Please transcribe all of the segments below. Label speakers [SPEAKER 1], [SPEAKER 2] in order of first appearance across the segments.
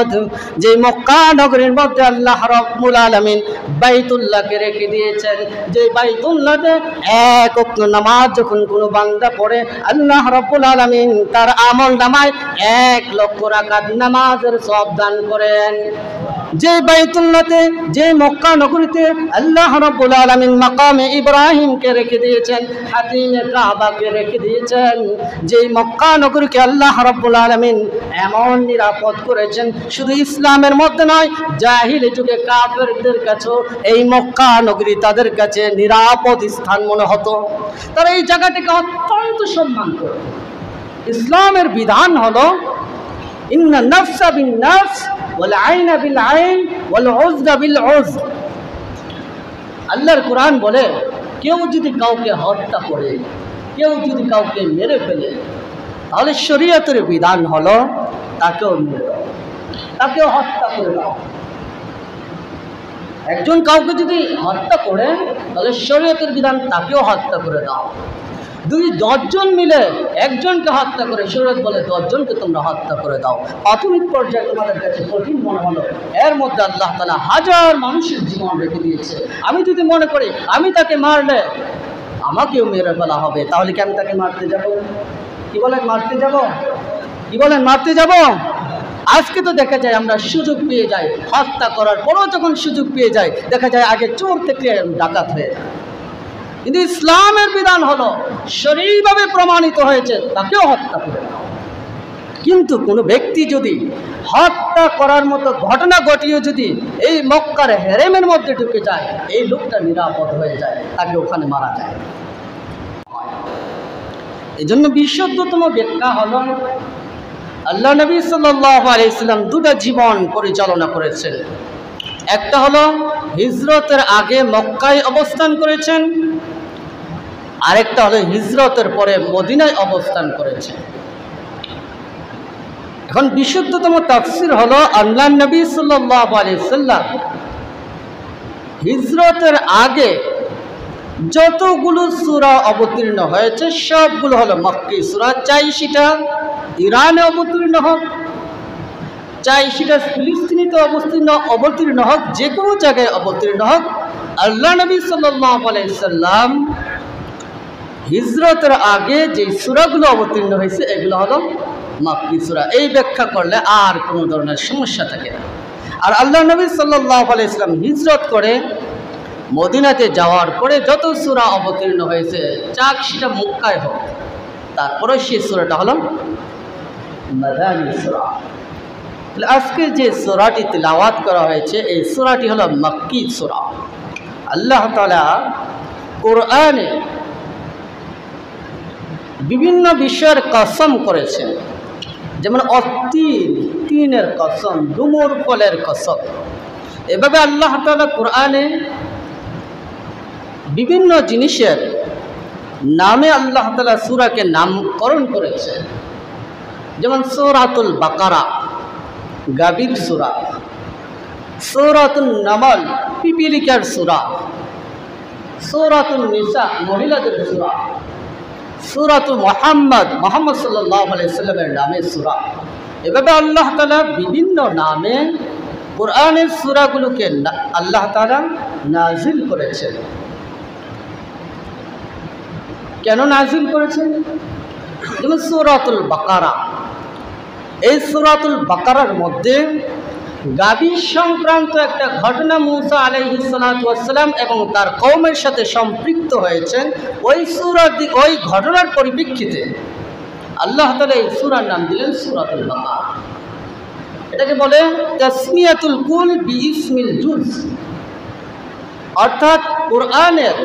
[SPEAKER 1] উম্মত, যে মক্কা নগরীর মধ্যে আল্লাহ রাব্বুল আলামিন বাইতুল্লাহকে রেখে দিয়েছেন, যে বাইতুল্লাহতে এক ওয়াক্ত নামাজ যখন কোনো বান্দা পড়ে আল্লাহ রাব্বুল আলামিন তার আমল নামায় 1 লক্ষ রাকাত নামাজের সওয়াব দান করেন। যে বাইতুল্লাহতে, যে মক্কা নগরীতে আল্লাহ রাব্বুল আলামিন মাকামে ইব্রাহিমকে রেখে দিয়েছেন, হাতিমে কাবাকে রেখে দিয়েছেন, যে মক্কা নগরীকে আল্লাহ রাব্বুল আলামিন এমন নিরাপদ করেছেন, শুধু ইসলামের মধ্যে নয়, জাহিলি যুগে কাফেরদের কাছেও এই মক্কা নগরী তাদের কাছে নিরাপদ স্থান মনে হতো। তারা এই জায়গাটাকে অত্যন্ত সম্মান করে। ইসলামের বিধান হলো ইন্না নাফসা বিন নাফস ওয়াল আইনা বিল আইন ওয়াল উযরা বিল উযর। আল্লাহর কোরআন বলে কেউ যদি কাউকে হত্যা করে, কেউ যদি কাউকে মেরে ফেলে, তাহলে শরীয়তের বিধান হলো তাকেও মেরে দাও, তাকেও হত্যা করে দাও। একজন কাউকে যদি হত্যা করে তাহলে শরীয়তের বিধান তাকেও হত্যা করে দাও। 10 জন মিলে একজনকে হত্যা করে শরীয়ত বলে 10 জনকে তোমরা হত্যা করে দাও। প্রাথমিক পর্যায়ে তোমাদের কাছে কঠিন মনে হলো, এর মধ্যে আল্লাহ তাআলা হাজার মানুষের জীবন রেখে দিয়েছে। আমি যদি মনে করি আমি তাকে মারলে আমাকেও মেরে ফেলা হবে, তাহলে কি আমি তাকে মারতে যাব? কি বলেন মারতে যাব? কি বলেন মারতে যাব? আজকে তো দেখা যায় আমরা সুযোগ পেয়ে যাই, হত্যা করার পরও যখন সুযোগ পেয়ে যাই দেখা যায় আগে চোর থেকে ডাকাত হয়ে যায়। কিন্তু ইসলামের বিধান হলো শরীরভাবে প্রমাণিত হয়েছে তাকেও হত্যা করে দাও। কিন্তু কোনো ব্যক্তি যদি হত্যা করার মতো ঘটনা ঘটিয়ে যদি এই মক্কার হেরেমের মধ্যে ঢুকে যায়, এই লোকটা নিরাপদ হয়ে যায়, তাকে ওখানে মারা যায়। এই জন্য বিশুদ্ধতম ব্যাখ্যা হলো আল্লাহ নবী সাল্লাল্লাহু আলাইহি সাল্লাম 2টা জীবন পরিচালনা করেছেন। একটা হলো হিজরতের আগে মক্কায় অবস্থান করেছেন, আরেকটা হলো হিজরতের পরে মদিনায় অবস্থান করেছেন। এখন বিশুদ্ধতম তাফসীর হলো আল্লাহ নবী সাল্লাল্লাহু আলাইহি সাল্লাম হিজরতের আগে যতগুলো সূরা অবতীর্ণ হয়েছে সবগুলো হলো মক্কি সূরা, চাই সেটা ইরানে অবতীর্ণ হোক, চাই সেটা ফিলিস্তিনিতে অবতীর্ণ হোক, যে কোনো জায়গায় অবতীর্ণ হোক, আল্লাহ নবী সাল্লাল্লাহু আলাইহি সাল্লাম হিজরতের আগে যে সূরাগুলো অবতীর্ণ হয়েছে এগুলো হলো মক্কি সূরা। এই ব্যাখ্যা করলে আর কোনো ধরনের সমস্যা থাকে না। আর আল্লাহ নবী সাল্লাল্লাহু আলাইহি সাল্লাম হিজরত করে মদিনাতে যাওয়ার পরে যত সূরা অবতীর্ণ হয়েছে চাক সেটা মক্কায় হোক, তারপরে সেই সূরাটা হলো মাদানী সূরা। আজকে যে সূরাটি তিলাওয়াত করা হয়েছে এই সূরাটি হলো মক্কি সূরা। আল্লাহ তাআলা কোরআনে বিভিন্ন বিষয়ের কসম করেছেন, যেমন তিনের কসম, ডুমুর ফলের কসম। এভাবে আল্লাহ তাআলা কোরআনে বিভিন্ন জিনিসের নামে আল্লাহ তাআলা সূরাকে নামকরণ করেছে। যেমন সূরাতুল বাকারা গাভীর সূরা, সূরাতুন নামল পিপিলিকার সূরা, সূরাতুন নিসা মহিলাদের সূরা, সূরাতুল মুহাম্মদ সাল্লাল্লাহু আলাইহি ওয়াসাল্লামের নামের সূরা। এভাবে আল্লাহ তাআলা বিভিন্ন নামে কোরআনের সূরাগুলোকে আল্লাহ তাআলা নাজিল করেছেন। কেন নাজিল করেছেন? যেমন সূরাতুল বাকারা, এই সূরাতুল বাকারার মধ্যে গাভী সংক্রান্ত একটা ঘটনা মুসা আলাইহিস সালাতু ওয়াস সালাম এবং তার কওমের সাথে সম্পৃক্ত হয়েছেন। ওই ঘটনার পরিপ্রেক্ষিতে আল্লাহ তাআলা এই সূরার নাম দিলেন সূরাতুল বাকারা। এটাকে বলে তাসমিয়াতুল কুল বিইসমিল জুজ, অর্থাৎ কোরআনের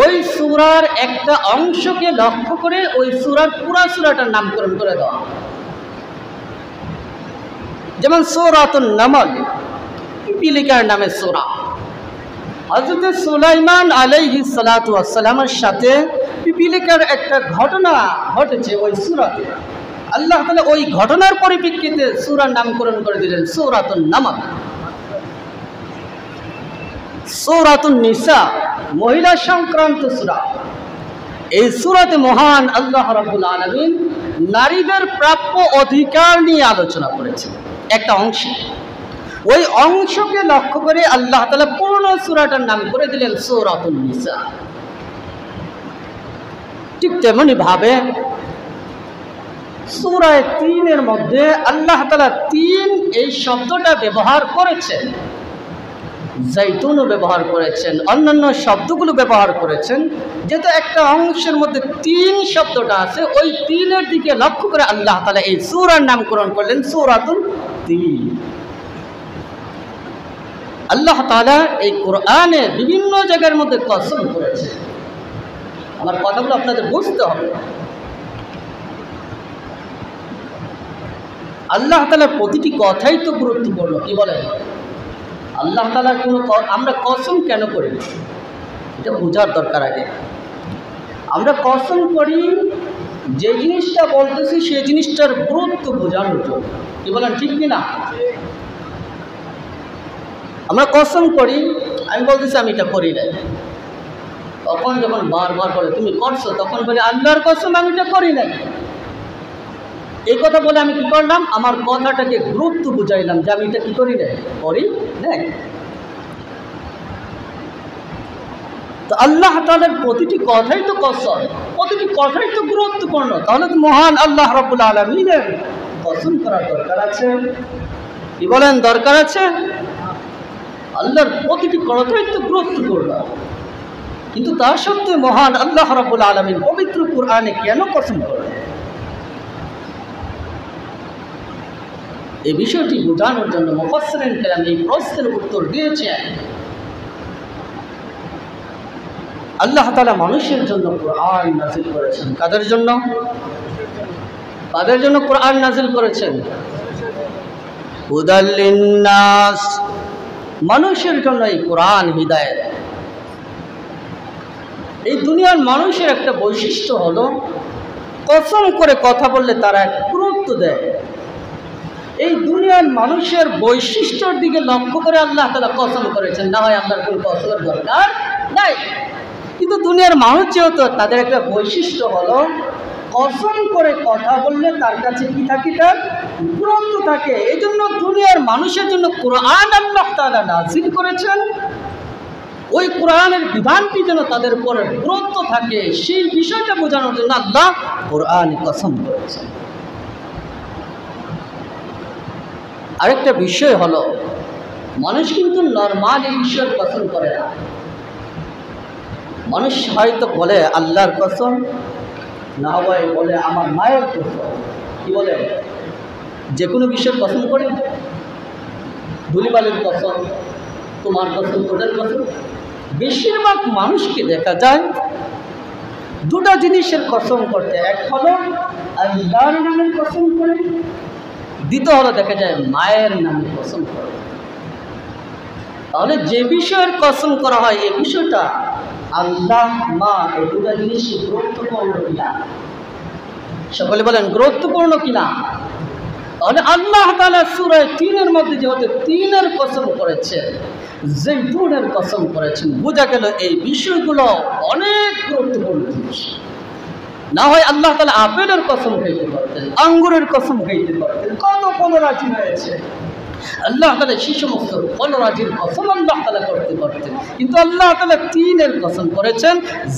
[SPEAKER 1] ওই সূরার একটা অংশকে লক্ষ্য করে ওই সূরার পুরা সূরাটার নামকরণ করে দেওয়া। যেমন সূরাতুন নামল পিপিলিকার নামের সূরা। হযরত সুলাইমান আলাইহিস সালাতু ওয়াস সালামের সাথে পিপিলিকার একটা ঘটনা ঘটেছে ওই সূরাতে। আল্লাহ তাআলা ওই ঘটনার পরিপ্রেক্ষিতে সূরার নামকরণ করে দিলেন সূরাতুন নামল। সূরাতুন নিসা মহিলা সংক্রান্ত সূরা। এই সূরাতে মহান আল্লাহ রাব্বুল আলামিন নারীদের প্রাপ্য অধিকার নিয়ে আলোচনা করেছেন একটা অংশে। ওই অংশকে লক্ষ্য করে আল্লাহ তাআলা পূর্ণ সূরাটার নাম করে দিলেন সূরাতুন নিসা। ঠিক তেমনি ভাবে সূরা ৩-এর মধ্যে আল্লাহ তাআলা ৩ এই শব্দটা ব্যবহার করেছেন, জাইতুনও ব্যবহার করেছেন, অন্যান্য শব্দগুলো ব্যবহার করেছেন। যেহেতু একটা অংশের মধ্যে ৩ শব্দটা আছে, ওই ৩-এর দিকে লক্ষ্য করে আল্লাহ তাআলা এই সূরার নামকরণ করলেন সূরাতুল ৩। আল্লাহ তাআলা এই কোরআনে বিভিন্ন জায়গার মধ্যে কসম করেছে। আমার কথাগুলো আপনাদের বুঝতে হবে। আল্লাহ তাআলার প্রতিটি কথাই তো গুরুত্বপূর্ণ। কি বলেন? আল্লাহ তাআলার কোনো আমরা কসম কেন করি এটা বোঝার দরকার আগে। আমরা কসম করি যে জিনিসটা বলতেছি সেই জিনিসটার গুরুত্ব বোঝানোর জন্য। কি বলেন, ঠিক কি না? আমরা কসম করি, আমি বলতেছি আমি এটা করি না, তখন যখন বারবার বলে তুমি করছো, তখন বলে আল্লাহর কসম আমি এটা করি নাই। এই কথা বলে আমি কি করলাম? আমার কথাটাকে গুরুত্ব বুঝাইলাম যে আমি এটা কি করি নাই, করি নাই। তো আল্লাহ তাআলার প্রতিটি কথাই তো কসম, প্রতিটি কথাই তো গুরুত্বপূর্ণ। তাহলে তো মহান আল্লাহ রাব্বুল আলামিনের কসম করার দরকার আছে। কি বলেন, দরকার আছে? আল্লাহর প্রতিটি কথাই তো গুরুত্বপূর্ণ, কিন্তু তার সত্ত্বেও মহান আল্লাহ রাব্বুল আলামিন পবিত্র কোরআনে কেন কসম করেন? এই বিষয়টি বোঝানোর জন্য মুফাসসিরিন কেরাম এই প্রশ্নের উত্তর দিয়েছেন। আল্লাহ তাআলা মানুষের জন্য কোরআন নাযিল করেছেন। কাদের জন্য? কাদের জন্য কোরআন নাযিল করেছেন? হুদাল লিন্নাস, মানুষের জন্য এই কোরআন হিদায়াত। এই দুনিয়ার মানুষের একটা বৈশিষ্ট্য হলো কসম করে কথা বললে তারা গুরুত্ব দেয়। এই দুনিয়ার মানুষের বৈশিষ্ট্যর দিকে লক্ষ্য করে আল্লাহ তাআলা কসম করেছেন, না হয় আপনার কোনো কসমের দরকার নাই। কিন্তু দুনিয়ার মানুষ যেহেতু তাদের একটা বৈশিষ্ট্য হলো কসম করে কথা বললে তার কাছে কি থাকে, তার গুরুত্ব থাকে। এই জন্য দুনিয়ার মানুষের জন্য কোরআন আল্লাহ তাআলা নাযিল করেছেন। ওই কোরআনের বিধানটি যেন তাদের উপরে গুরুত্ব থাকে, সেই বিষয়টা বোঝানোর জন্য আল্লাহ কোরআনে কসম করেছেন। আরেকটা বিষয় হলো মানুষ কিন্তু নরমাল এই বিষয়ের কসম করে না। মানুষ হয়তো বলে আল্লাহর কসম, না হয় বলে আমার মায়ের কসম। কি বলে? যে কোনো বিষয়ের কসম করে, ধুলিবালির কসম, তোমার কসম, ওদের কসম। বেশিরভাগ মানুষকে দেখা যায় দুটা জিনিসের কসম করতে, এক হলো আল্লাহর নামের কসম করে, দ্বিতীয় হলো দেখা যায় মায়ের নামে কসম করে। তাহলে যে বিষয়ের কসম করা হয় এই বিষয়টা আল্লাহ, মা, এই দুটা জিনিস গুরুত্বপূর্ণ কিনা? সকলে বলেন গুরুত্বপূর্ণ কিনা? তাহলে আল্লাহ তাআলা সূরা ৩-এর মধ্যে যেহেতু ৩-এর কসম করেছেন, জাইতুনের কসম করেছেন, বোঝা গেল এই বিষয়গুলো অনেক গুরুত্বপূর্ণ জিনিস। না হয় আল্লাহ তাআলা আপেলের কসম খাইতে পারতেন, আঙ্গুরের কসম খাইতে পারতেন, কত ফলরাজি রয়েছে। আল্লাহ তাআলা সেই সমস্ত ফলরাজির কসম আল্লাহ তাআলা করতে পারতেন, কিন্তু আল্লাহ তাআলা ৩-এর কসম করেছেন,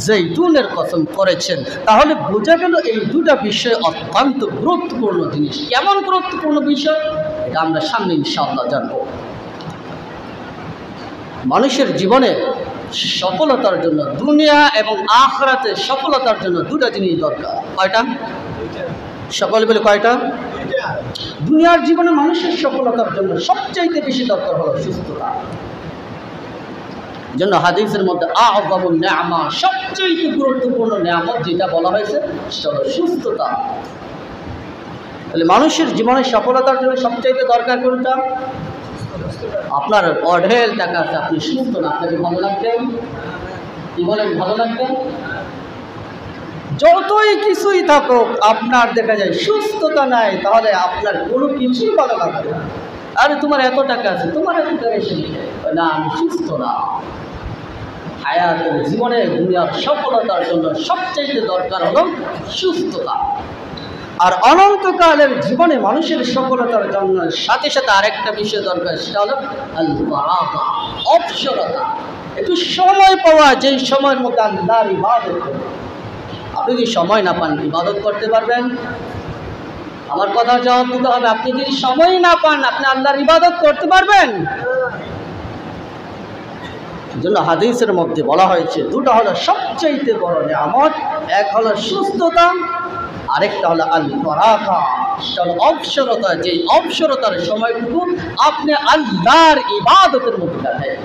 [SPEAKER 1] জাইতুনের কসম করেছেন। তাহলে বোঝা গেল এই দুটা বিষয় অত্যন্ত গুরুত্বপূর্ণ জিনিস। কেমন গুরুত্বপূর্ণ বিষয় এটা আমরা সামনে ইনশাআল্লাহ জানব। মানুষের জীবনে সফলতার জন্য, দুনিয়া এবং আখিরাতে সফলতার জন্য দুটা জিনিস দরকার। কয়টা? সকলে বলে কয়টা? দুনিয়ার জীবনে মানুষের সফলতার জন্য সবচাইতে বেশি দরকার হলো সুস্থতা। জন্য হাদিসের মধ্যে আ'যামুন নি'মা, সবচাইতে গুরুত্বপূর্ণ নিয়ামত যেটা বলা হয়েছে সেটা হলো সুস্থতা। তাহলে মানুষের জীবনে সফলতার জন্য সবচাইতে দরকার কোনটা? আপনার অঢেল টাকা আছে, আপনি সুস্থ না, আপনাকে ভালো লাগবে? কি বলেন, ভালো লাগবে? যতই কিছুই থাকুক আপনার দেখা যায় সুস্থতা নাই, তাহলে আপনার কোনো কিছুই ভালো লাগবে না। আরে তোমার এত টাকা আছে, তোমার এত টাকা এসে না, আমি সুস্থ না। হায়াতের জীবনে দুনিয়ার সফলতার জন্য সবচেয়ে দরকার হলো সুস্থতা। আর অনন্তকালের জীবনে মানুষের সফলতার জন্য সাথে সাথে আরেকটা বিষয় দরকার, সেটা হলো আল ফারাগা, অবসরতা, একটু সময় পাওয়া, যেই সময়ের মধ্যে আল্লাহর ইবাদত করবে। আপনি যদি সময় না পান ইবাদত করতে পারবেন? আমার কথা জবাব দিতে হবে, আপনি যদি সময় না পান আপনি আল্লাহর ইবাদত করতে পারবেন? জন্য হাদিসের মধ্যে বলা হয়েছে দুটো হলো সবচেয়ে বড় নিয়ামত, এক হলো সুস্থতা, আরেকটা হলো আল ফারাগা, সেটা হলো অবসরতা। যে অবসরতার সময়টুকু আপনি আল্লাহর ইবাদতের মধ্যে কাটায়।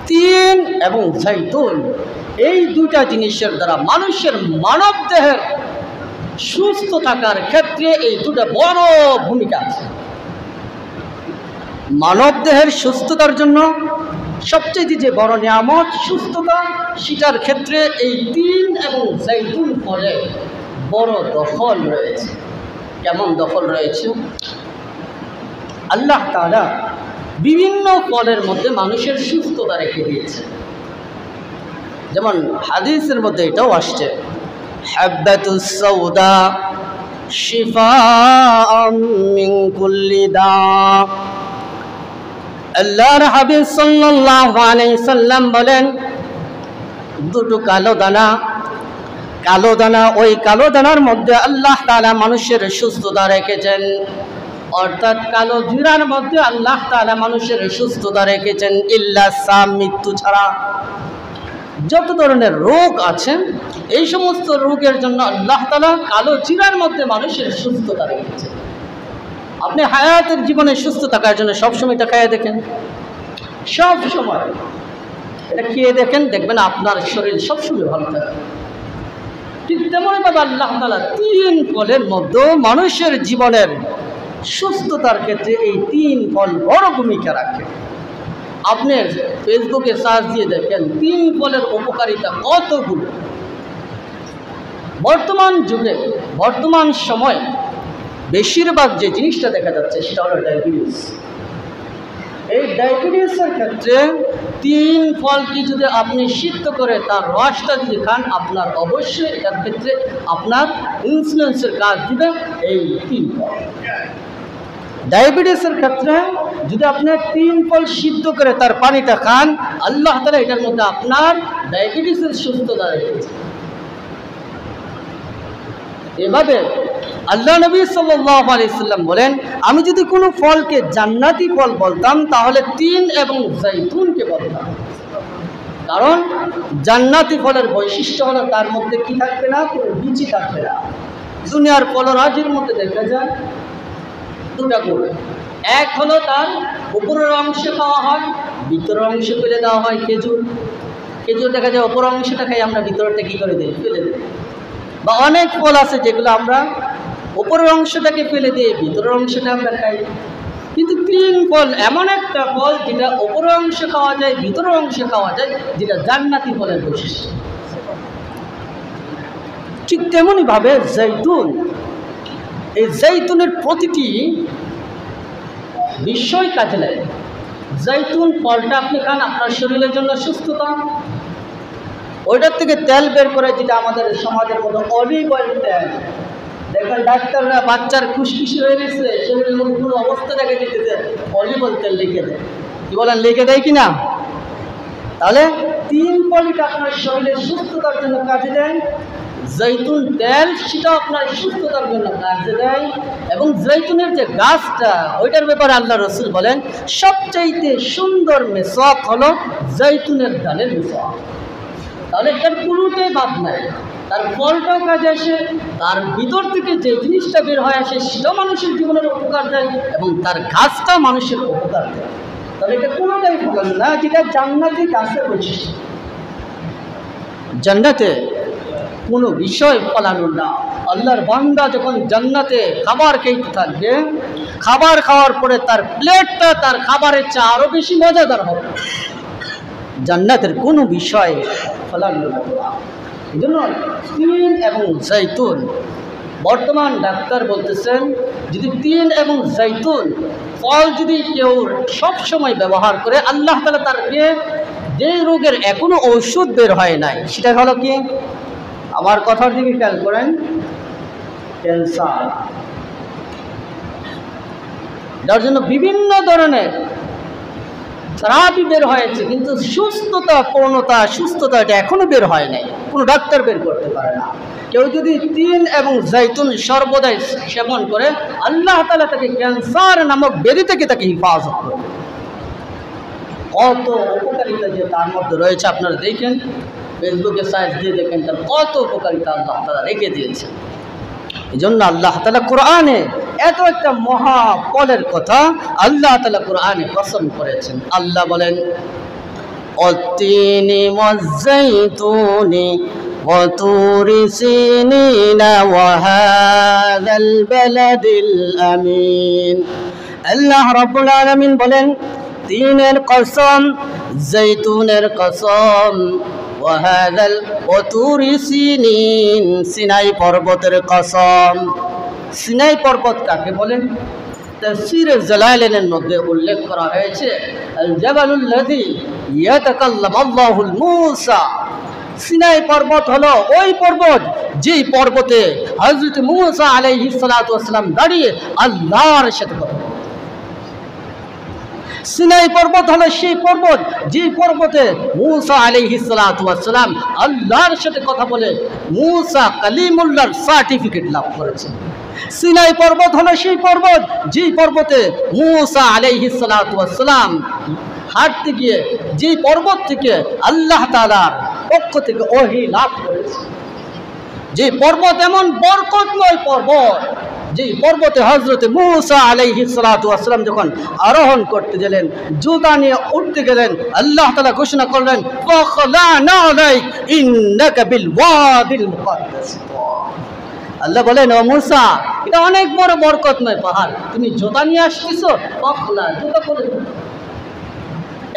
[SPEAKER 1] তিন এবং জাইতুন, এই দুটা জিনিসের দ্বারা মানুষের মানব দেহের সুস্থ থাকার ক্ষেত্রে এই দুটো বড় ভূমিকা আছে। মানব দেহের সুস্থতার জন্য সবচেয়ে যে বড় নিয়ামত সুস্থতা, সেটার ক্ষেত্রে এই তিন এবং জাইতুন ফলে বড় দখল রয়েছে। কেমন দখল রয়েছে? আল্লাহ তাআলা বিভিন্ন ফলের মধ্যে মানুষের সুস্থতা রেখে দিয়েছে। যেমন হাদিসের মধ্যে এটাও আসছে, হাব্বাতুস সাউদা শিফাআম মিন কুল্লি দা। আল্লাহর হাবিব সাল্লাল্লাহু আলাইহি সাল্লাম বলেন, দুটো কালো দানা, ওই কালো দানার মধ্যে আল্লাহ তাআলা মানুষের সুস্থতা রেখেছেন। অর্থাৎ কালো জিরার মধ্যে আল্লাহ তাআলা মানুষের সুস্থতা রেখেছেন, ইল্লা সাম, মৃত্যু ছাড়া। যত ধরনের রোগ আছে এই সমস্ত রোগের জন্য আল্লাহ তাআলা কালো জিরার মধ্যে মানুষের সুস্থতা রেখেছেন। আপনি হায়াতের জীবনে সুস্থ থাকার জন্য সবসময় এটা খেয়ে দেখেন, সব সময় এটা খেয়ে দেখেন, দেখবেন আপনার শরীর সবসময় ভালো থাকে। ঠিক তেমনইভাবে আল্লাহ তাআলা তিন ফলের মধ্যে মানুষের জীবনের সুস্থতার ক্ষেত্রে এই তিন ফল বড় ভূমিকা রাখে। আপনি ফেসবুকে সার্চ দিয়ে দেখেন তিন ফলের উপকারিতা কতগুলো। বর্তমান যুগে, বর্তমান সময়ে বেশিরভাগ যে জিনিসটা দেখা যাচ্ছে সেটা হলো ডায়াবেটিস। এই ডায়াবেটিসের ক্ষেত্রে তিন ফলকে যদি আপনি সিদ্ধ করে তার রসটা যদি খান, আপনার অবশ্যই এটার ক্ষেত্রে আপনার ইনসুলিনের কাজ দিবে এই তিন ফল। ডায়াবেটিসের ক্ষেত্রে যদি আপনি তিন ফল সিদ্ধ করে তার পানিটা খান, আল্লাহ তাআলা এটার মধ্যে আপনার ডায়াবেটিসের সুস্থতা রেখেছে। এভাবে আল্লাহ নবী সাল্লাল্লাহু আলাইহি সাল্লাম বলেন, আমি যদি কোনো ফলকে জান্নাতি ফল বলতাম তাহলে তিন এবং জাইতুনকে বলতাম। কারণ জান্নাতি ফলের বৈশিষ্ট্য হলো তার মধ্যে কি থাকবে না, কোনো বীজ থাকবে না। দুনিয়ার ফলরাজির মধ্যে দেখা যায় দুটা গুণ, এক হলো তার উপরের অংশে খাওয়া হয়, ভিতরের অংশে ফেলে দেওয়া হয়। খেজুর দেখা যায় উপরের অংশটা খাই, আমরা ভিতরটা কি করে দিই, ফেলে দিই। বা অনেক ফল আছে যেগুলো আমরা উপরের অংশটাকে ফেলে দিয়ে ভিতরের অংশটা আমরা খাই। কিন্তু তিন ফল এমন একটা ফল যেটা উপরের অংশে খাওয়া যায়, ভিতরের অংশে খাওয়া যায়, যেটা জান্নাতি ফলের বৈশিষ্ট্য। ঠিক তেমনইভাবে জাইতুন, এই জাইতুনের প্রতিটি বিষয় কাজে লাগে। জাইতুন ফলটা আপনি খান, আপনার শরীরের জন্য সুস্থতা। ওইটার থেকে তেল বের করে, যেটা আমাদের সমাজের মধ্যে অলিভ অয়েল তেল। দেখবেন ডাক্তাররা বাচ্চার খুশখুশি হয়ে গেছে, শরীরের মধ্যে কোনো অবস্থা দেখা যেতেছে, অলিভ অয়েল তেল লিখে দেয়। কি বলেন, লিখে দেয় কি না? তাহলে তিন ফলটা আপনার শরীরের সুস্থতার জন্য কাজে দেয়। জৈতুন তেল সেটা আপনার সুস্থতার জন্য কাজে দেয়। এবং জৈতুনের যে গাছটা, ওইটার ব্যাপারে আল্লাহ রসুল বলেন সবচাইতে সুন্দর মেসওয়াক হলো জৈতুনের ডালের মেসওয়াক। তাহলে এটার কোনোটাই বাদ নাই, তার ফলটাও কাজে আসে, তার ভিতর থেকে যে জিনিসটা বের হয়ে আসে সেটাও মানুষের জীবনের উপকার দেয়, এবং তার গাছটা মানুষের উপকার দেয়। তাহলে এটা কোনোটাই ফলান না, যেটা জান্নাতি গাছের বৈশিষ্ট্য। জান্নাতে কোনো বিষয় ফলানো না। আল্লাহর বান্দা যখন জান্নাতে খাবার খেতে থাকবে, খাবার খাওয়ার পরে তার প্লেটটা তার খাবারের চেয়ে আরও বেশি মজাদার হবে। জান্নাতের কোনো বিষয় ফলানো না। এই জন্য তিন এবং জৈতুন, বর্তমান ডাক্তার বলতেছেন যদি তিন এবং জৈতুন ফল যদি কেউ সব সময় ব্যবহার করে, আল্লাহ তাআলা তারকে যে রোগের এখনো ঔষধ বের হয় নাই, সেটা হলো কি আমার কথার দিকে খেয়াল করেন, ক্যান্সার, যার জন্য বিভিন্ন ধরনের থেরাপি বের হয়েছে, কিন্তু সুস্থতা এটা এখনো বের হয় নাই, কোনো ডাক্তার বের করতে পারে না। কেউ যদি তিল এবং জৈতুন সর্বদাই সেবন করে, আল্লাহ তাআলা তাকে ক্যান্সার নামক ব্যাধি থেকে তাকে হিফাজত করে। কত উপকারিতা যে তার মধ্যে রয়েছে, আপনারা দেখেন, ফেসবুকে সার্চ দিয়ে দেখেন তার কত উপকারিতা আল্লাহ তাআলা রেখে দিয়েছে। এই জন্য আল্লাহ তাআলা কোরআনে এত একটা মহা ফলের কথা আল্লাহ তাআলা কোরআনে কসম করেছেন। আল্লাহ বলেন, অত্তিনি ওয়াজ্জাইতুনি ওয়া তুরি সিনিনা ওয়া হাযাল বালাদিল আমিন। আল্লাহ রাব্বুল আলামিন বলেন, তিনের কসম, জৈতুনের কসম, ওয়া তুরি সিনিন, সিনাই পর্বতের কসম। সিনাই পর্বত কাকে বলেন? তাফসীরে জালালাইনের মধ্যে উল্লেখ করা হয়েছে, আল জাবালুল্লাযী ইয়াতাকাল্লামু আল্লাহুল মূসা। সিনাই পর্বত হলো ওই পর্বত যেই পর্বতে হযরত মূসা আলাইহিস সালাতু ওয়াস সালাম দাঁড়িয়ে আল্লাহর সাথে কথা বলেন। সিনাই পর্বত হলো সেই পর্বত যে পর্বতে মূসা আলাইহিস সালাতু ওয়াস সালাম আল্লাহর সাথে কথা বলে মূসা কালিমুল্লাহর সার্টিফিকেট লাভ করেছেন। সিনাই পর্বত হলো সেই পর্বত যে পর্বতে মূসা আলাইহিস সালাতু ওয়াস সালাম হাঁটতে গিয়ে যে পর্বত থেকে আল্লাহ তাআলার পক্ষ থেকে ওহী লাভ করেছে। যে পর্বত এমন বরকতময় পর্বত, যে পর্বতে হযরত মূসা আলাইহিস সালাতু ওয়াস সালাম যখন আরোহণ করতে গেলেন, জুতা নিয়ে উঠতে গেলেন, আল্লাহ তাআলা ঘোষণা করলেন, ফাখলানা আলাইক ইন্নাকা বিল ওয়াদিল মুকাদ্দাস। আল্লাহ বলেন, ও মূসা, এটা অনেক বড় বরকতময় পাহাড়, তুমি জুতা নিয়ে আসতেছো, ফাখলা, জুতা পরে।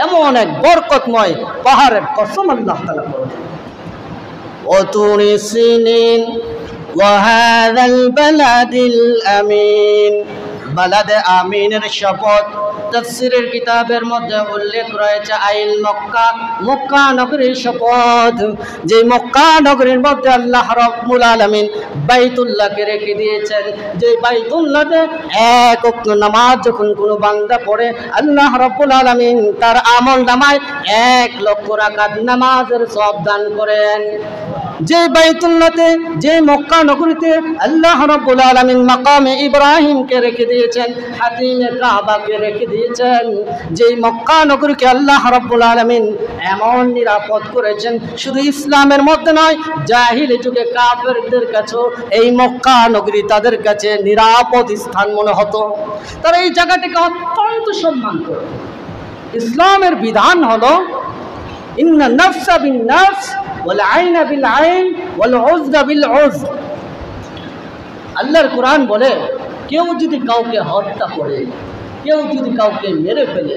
[SPEAKER 1] এমন এক বরকতময় পাহাড়ের কসম আল্লাহ তাআলা করেছেন। ওয়া তুরি সিনিন ওয়া হাযাল বালাদিল আমিন, বালাদে আমিনের শপথ। তাফসীরের কিতাবের মধ্যে উল্লেখ রয়েছে আইল মক্কা, মক্কা নগরীর শপথ। যে মক্কা নগরীর মধ্যে আল্লাহ রাব্বুল আলামিন বাইতুল্লাহকে রেখে দিয়েছেন, যে বাইতুল্লাহতে এক ওয়াক্ত নামাজ যখন কোনো বান্দা পড়ে, আল্লাহ রাব্বুল আলামিন তার আমল নামায় 1 লক্ষ রাকাত নামাজের সওয়াব দান করেন। যে বাইতুল্লাহতে, যে মক্কা নগরীতে আল্লাহ রাব্বুল আলামিন মাকামে ইব্রাহিমকে রেখে দিয়েছেন, হাতিমে কাবাকে রেখে দিয়েছেন, যে মক্কা নগরীকে আল্লাহ রাব্বুল আলামিন এমন নিরাপদ করেছেন, শুধু ইসলামের মধ্যে নয়, জাহিলি যুগে কাফেরদের কাছেও এই মক্কা নগরী তাদের কাছে নিরাপদ স্থান মনে হতো। তারা এই জায়গাটাকে অত্যন্ত সম্মান করে। ইসলামের বিধান হলো, ইন্না নাফসা বিন নাফস ওয়াল আইনা বিল আইন ওয়াল উযরা বিল উযর। আল্লাহর কোরআন বলে, কেউ যদি কাউকে হত্যা করে, কেউ যদি কাউকে মেরে ফেলে,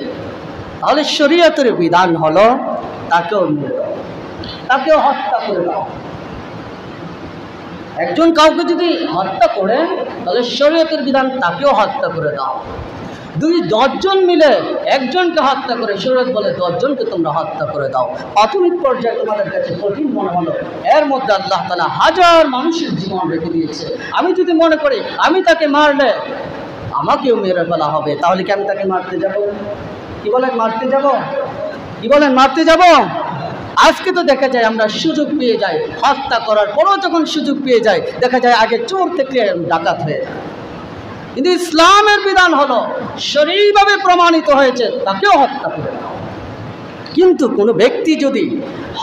[SPEAKER 1] তাহলে শরীয়তের বিধান হলো তাকেও মেরে দাও, তাকেও হত্যা করে দাও। একজন কাউকে যদি হত্যা করে, তাহলে শরীয়তের বিধান তাকেও হত্যা করে দাও। 10 জন মিলে একজনকে হত্যা করে, শরীয়ত বলে 10 জনকে তোমরা হত্যা করে দাও। প্রাথমিক পর্যায়ে তোমাদের কাছে কঠিন মনে হলো, এর মধ্যে আল্লাহ তাআলা হাজার মানুষের জীবন রেখে দিয়েছে। আমি যদি মনে করি আমি তাকে মারলে আমাকেও মেরে ফেলা হবে, তাহলে কি আমি তাকে মারতে যাব? কি বলেন, মারতে যাব? কি বলেন, মারতে যাব? আজকে তো দেখা যায় আমরা সুযোগ পেয়ে যাই, হত্যা করার পরও যখন সুযোগ পেয়ে যাই, দেখা যায় আগে চোর থেকে ডাকাত হয়ে যায়। কিন্তু ইসলামের বিধান হলো শরীরভাবে প্রমাণিত হয়েছে, তাকেও হত্যা করে দাও। কিন্তু কোনো ব্যক্তি যদি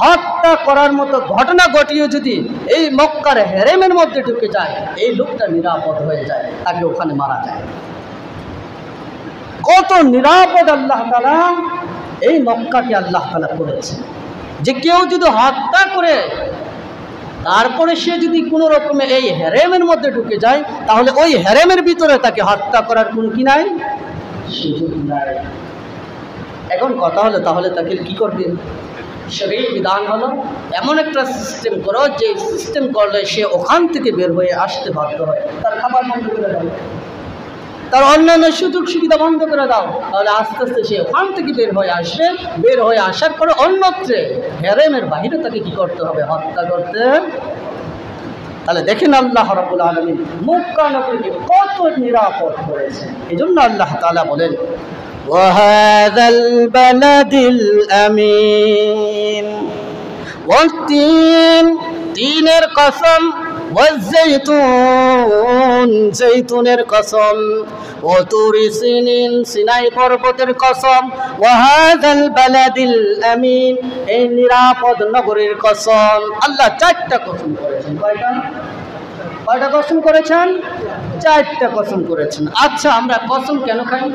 [SPEAKER 1] হত্যা করার মতো ঘটনা ঘটিয়ে যদি এই মক্কার হেরেমের মধ্যে ঢুকে যায়, এই লোকটা নিরাপদ হয়ে যায়, তাকে ওখানে মারা যায়। কত নিরাপদ আল্লাহ তাআলা এই মক্কাকে আল্লাহ তাআলা করেছে, যে কেউ যদি হত্যা করে তারপরে সে যদি কোনো রকমে এই হেরেমের মধ্যে ঢুকে যায়, তাহলে ওই হেরেমের ভিতরে তাকে হত্যা করার কোনো কি নাই, সুযোগ নাই। এখন কথা হলো, তাহলে তাকে কি করবে? শরীর বিধান হলো এমন একটা সিস্টেম করো, যে সিস্টেম করলে সে ওখান থেকে বের হয়ে আসতে বাধ্য হয়। তার খাবার বন্ধ করে দাও, তার অন্যান্য সুযোগ সুবিধা বন্ধ করে দাও, তাহলে আস্তে আস্তে সে ওখান থেকে বের হয়ে আসবে। বের হয়ে আসার পরে অন্যত্রে হেরেমের বাহিরে তাকে কি করতে হবে? হত্যা করতে তাহলে দেখেন আল্লাহ রাব্বুল আলামিন মক্কা নগরীকে কত নিরাপদ করেছেন। এজন্য আল্লাহ তাআলা বলেন وهذا البلد الأمين والتين তিনের কসম والزيتون জৈতুনের কসম وطور سينين সিনাই পর্বতের কসম وهذا البلد الأمين এই নিরাপদ নগরীর কসম। আল্লাহ চারটা কসম করেছেন। কয়টা কসম করেছেন? চারটা কসম করেছেন। আচ্ছা, আমরা কসম কেন খাই?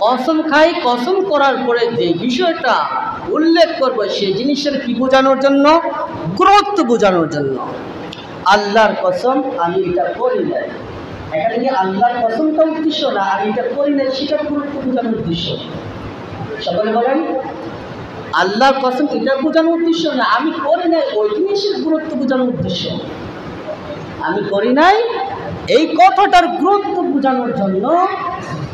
[SPEAKER 1] কসম খাই কসম করার পরে যে বিষয়টা উল্লেখ করবো সেই জিনিসের কি বোঝানোর জন্য? গুরুত্ব বোঝানোর জন্য। আল্লাহর কসম আমি এটা করি নাই, এখানে কি আল্লাহর কসমটা উদ্দেশ্য না, আমি এটা করি নাই সেটা গুরুত্ব বোঝানোর উদ্দেশ্য। সকলে বলেন আল্লাহর কসম এটা বোঝানোর উদ্দেশ্য না, আমি করি নাই ওই জিনিসের গুরুত্ব বোঝানোর উদ্দেশ্য। আমি করি নাই এই কথাটার গুরুত্ব বোঝানোর জন্য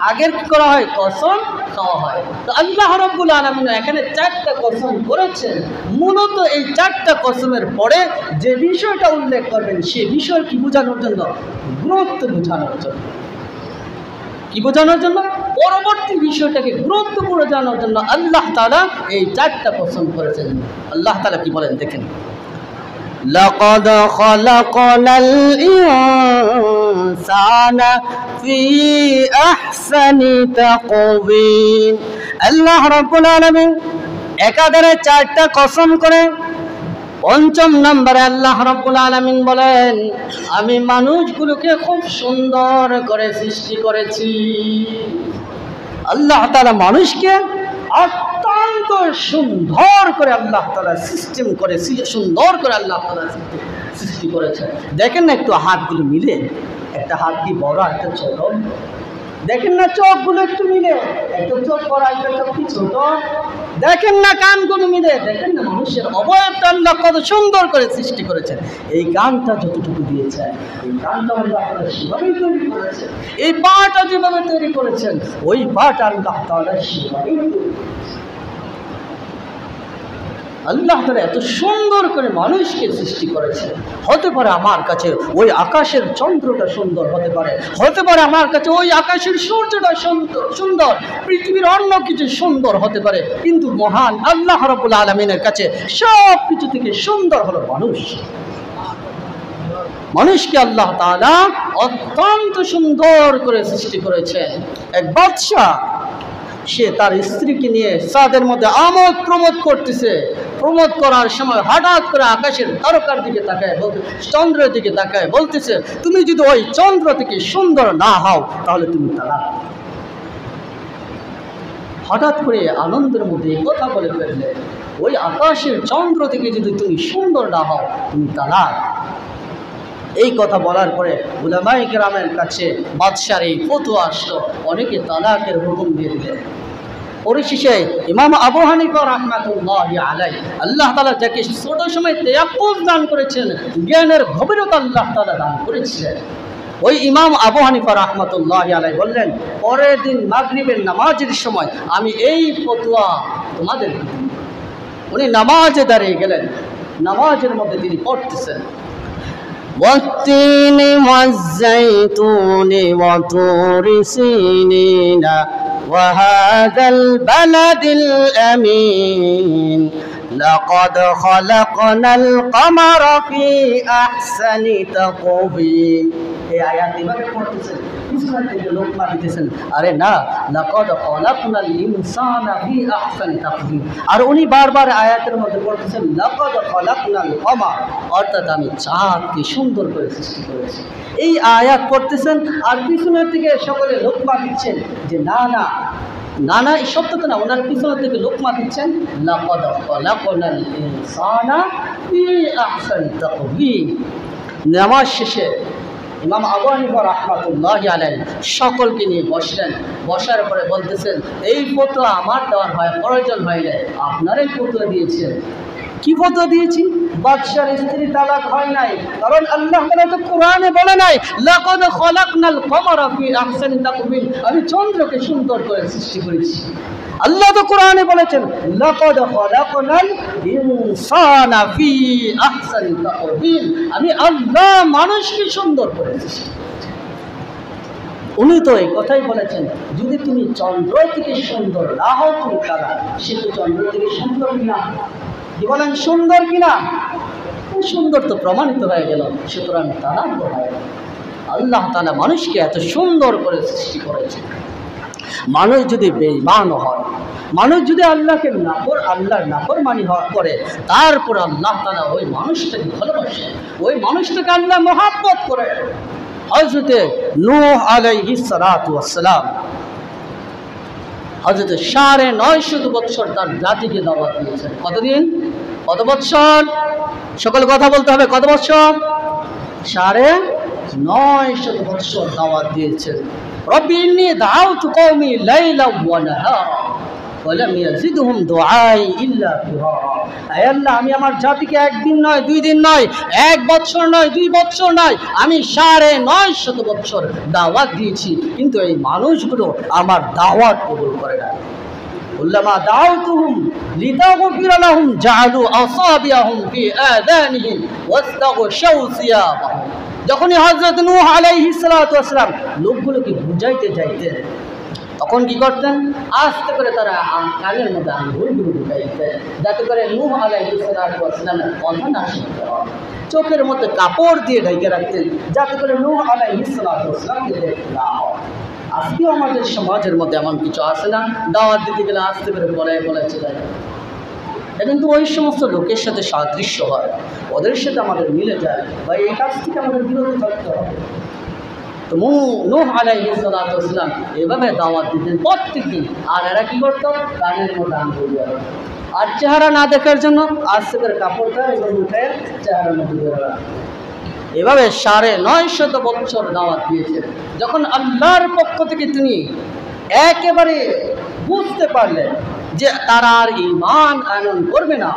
[SPEAKER 1] আগের কি করা হয়? কসম খাওয়া হয়। তো আল্লাহ রাব্বুল আলামিন এখানে চারটা কসম করেছেন। মূলত এই চারটা কসমের পরে যে বিষয়টা উল্লেখ করবেন সেই বিষয় কি বোঝানোর জন্য? গুরুত্ব বোঝানোর জন্য। কি বোঝানোর জন্য? পরবর্তী বিষয়টাকে গুরুত্ব বোঝানোর জন্য আল্লাহ তাআলা এই চারটা কসম করেছেন। আল্লাহ তাআলা কি বলেন দেখেন, لقد خلقنا الإنسان في أحسن تقويم। আল্লাহ রাব্বুল আলামিন একাধারে চারটা কসম করে পঞ্চম নম্বরে আল্লাহ রাব্বুল আলামিন বলেন আমি মানুষগুলোকে খুব সুন্দর করে সৃষ্টি করেছি। আল্লাহ তাআলা মানুষকে অত্যন্ত সুন্দর করে আল্লাহ তাআলা সিস্টেম করে সুন্দর করে আল্লাহ তাআলা সৃষ্টি করেছে। দেখেন না একটু হাতগুলো মিলে, একটা হাত কি বড় একটা ছোট, দেখেন না চোখগুলো একটু মিলে, একটা চোখ বড় একটা চোখ কি ছোট, দেখেন না কানগুলো মিলে, দেখেন না মানুষের অবয়বটা আল্লাহ কত সুন্দর করে সৃষ্টি করেছেন। এই গানটা যতটুকু দিয়েছেন, এই গানটা আল্লাহ তাআলা সেভাবেই তৈরি করেছেন। এই পাটা যেভাবে তৈরি করেছেন ওই পাটা আল্লাহ তাআলা সেভাবেই তৈরি করেছেন। আল্লাহ তাআলা এত সুন্দর করে মানুষকে সৃষ্টি করেছে। হতে পারে আমার কাছে ওই আকাশের চন্দ্রটা সুন্দর হতে পারে, হতে পারে আমার কাছে ওই আকাশের সূর্যটা সুন্দর, পৃথিবীর অন্য কিছু সুন্দর হতে পারে, কিন্তু মহান আল্লাহ রাব্বুল আলামিনের কাছে সব কিছু থেকে সুন্দর হলো মানুষ। মানুষকে আল্লাহ তাআলা অত্যন্ত সুন্দর করে সৃষ্টি করেছেন। এক বাদশা সে তার স্ত্রীকে নিয়ে চাঁদের মধ্যে আমোদ প্রমোদ করতেছে। প্রমোদ করার সময় হঠাৎ করে আকাশের তারকার দিকে তাকায়, চন্দ্রের দিকে তাকায়, বলতেছে তুমি যদি ওই চন্দ্র থেকে সুন্দর না হও তাহলে তুমি তালাক। হঠাৎ করে আনন্দের মধ্যে এই কথা বলে ফেললে, ওই আকাশের চন্দ্র থেকে যদি তুমি সুন্দর না হও তুমি তালাক। এই কথা বলার পরে উলামায়ে কেরামের কাছে বাদশার এই ফতোয়া আসলো, অনেকে তালাকের হুকুম দিয়ে দিলেন। পরিশেষে ইমাম আবু হানিফা রাহমাতুল্লাহি আলাইহি আল্লাহ তাআলা যাকে ছোট সময় তায়াক্কুজ দান করেছেন, জ্ঞানের গভীরতা আল্লাহ তাআলা দান করেছিলেন, ওই ইমাম আবু হানিফা রাহমাতুল্লাহি আলাইহি বললেন পরের দিন মাগরিবের নামাজের সময় আমি এই ফতোয়া তোমাদের দিব। উনি নামাজে দাঁড়িয়ে গেলেন, নামাজের মধ্যে তিনি পড়তেছেন والتين والزيتون وطور سينين وهذا البلد الأمين لقد خلقنا القمر في أحسن تقويم। এই আয়াত এভাবে পড়তেছেন, ইসলাম থেকে লোকমা দিতেছেন আরে না লাকাদ খালাকনাল ইনসানা ফি আহসানি তাকওয়িম। আর উনি বারবার আয়াতের মধ্যে পড়তেছেন লাকাদ খালাকনাল কমার, অর্থাৎ আমি চাঁদকে সুন্দর করে সৃষ্টি করেছি। এই আয়াত পড়তেছেন আর পিছনের থেকে সকলে লোকমা দিচ্ছেন যে না না না না এই শব্দটা না, ওনার পিছনের থেকে লোকমা দিচ্ছেন লাকাদ খালাকনাল ইনসানা ফি আহসানি তাকওয়িম। নামাজ শেষে ইমাম আবু হানিফা রাহমাতুল্লাহি আলাইহি সকলকে নিয়ে বসলেন, বসার পরে বলতেছেন এই ফতোয়া আমার দেওয়ার প্রয়োজন হয় না, আপনারাই ফতোয়া দিয়েছেন। কি ফতোয়া দিয়েছি? বাদশার স্ত্রী তালাক হয় নাই, কারণ আল্লাহ তাআলা তো কোরআনে বলে নাই লাকাদ খালাকনাল কমারা ফি আহসানি তাকওয়িম, আমি চন্দ্রকে সুন্দর করে সৃষ্টি করেছি। আল্লাহ তো কোরআনে বলেছেন, লাকাদ খালাকনাল ইনসানা ফি আহসানি তাকওয়িম, আমি আল্লাহ মানুষকে সুন্দর করেছি। উনি তো এই কথাই বলেছেন, যদি তুমি চন্দ্র থেকে সুন্দর না হও তুমি তারা, সে তো চন্দ্র থেকে সুন্দর কিনা? কি বলেন, সুন্দর কিনা? সুন্দর তো প্রমাণিত হয়ে গেল, সুতরাং তারা কোথায়? আল্লাহ তাআলা মানুষকে এত সুন্দর করে সৃষ্টি করেছে। মানুষ যদি বেঈমান হয়, মানুষ যদি আল্লাহর নাফরমানি করে, তারপর আল্লাহ তাআলা ওই মানুষটাকে ভালোবাসে, ওই মানুষটাকে আল্লাহ মহব্বত করে। হযরতে নূহ আলাইহিস সালাতু ওয়াস সালাম হযরতে ৯৫০ বছর তার জাতিকে দাওয়াত দিয়েছেন। কতদিন? কত বছর? সকল কথা বলতে হবে, কত বছর? ৯৫০ বছর দাওয়াত দিয়েছেন। রব্বি ইন্নী দাআউতু কওমি লাইলান ওয়া নাহারা ওয়ালাম ইয়াজিদহুম দুআই ইল্লা ফিরারা। হে আল্লাহ, আমি আমার জাতিকে একদিন নয়, ২ দিন নয়, ১ বছর নয়, ২ বছর নয়, আমি ৯৫০ বছর দাওয়াত দিয়েছি, কিন্তু এই মানুষগুলো আমার দাওয়াত কবুল করে না। কুল্লামা দাআউতুহুম লিতাগফিরা লাহুম জাআলু আসাবিআহুম ফি আযানিহিম ওয়াস্তাগশাউ সিয়াবাহুম। যখনই হযরত নূহ আলাইহিস সালাতু ওয়াস সালাম লোকগুলোকে বুঝাইতে যাইতেন, তখন কি করতেন? আস্তে করে তারা কানের মধ্যে আঙ্গুলগুলো ঢুকাইতেন, যাতে করে নূহ আলাইহিস সালাতু ওয়াস সালামের কথা না শুনতে হয়। চোখের মধ্যে কাপড় দিয়ে ঢেকে রাখতেন, যাতে করে নূহ আলাইহিস সালাতু ওয়াস সালামকে দেখতে না হয়। আজকেও আমাদের সমাজের মধ্যে এমন কিছু আছে না, দাওয়াত দিতে গেলে আস্তে করে বলে চলে যায়। এটা কিন্তু ওই সমস্ত লোকের সাথে সাদৃশ্য হয়, ওদের সাথে আমাদের মিলে যায়, বা এই কাজ থেকে আমাদের বিরত থাকতে হবে। তো নূহ আলাইহিস সালাতু ওয়াস সালাম এভাবে দাওয়াত দিতেন প্রত্যেক দিন। আর এরা কি করতো? কানের মধ্যে আঙ্গুল দিয়ে রাখতো, আর চেহারা না দেখার জন্য আস্তে করে কাপড়টা এবং উঠে চেহারার মধ্যে দিয়ে রাখতো। এভাবে ৯৫০ বছর দাওয়াত দিয়েছেন। যখন আল্লাহর পক্ষ থেকে তিনি একেবারে বুঝতে পারলেন যে তারা আর ঈমান আনয়ন করবে না,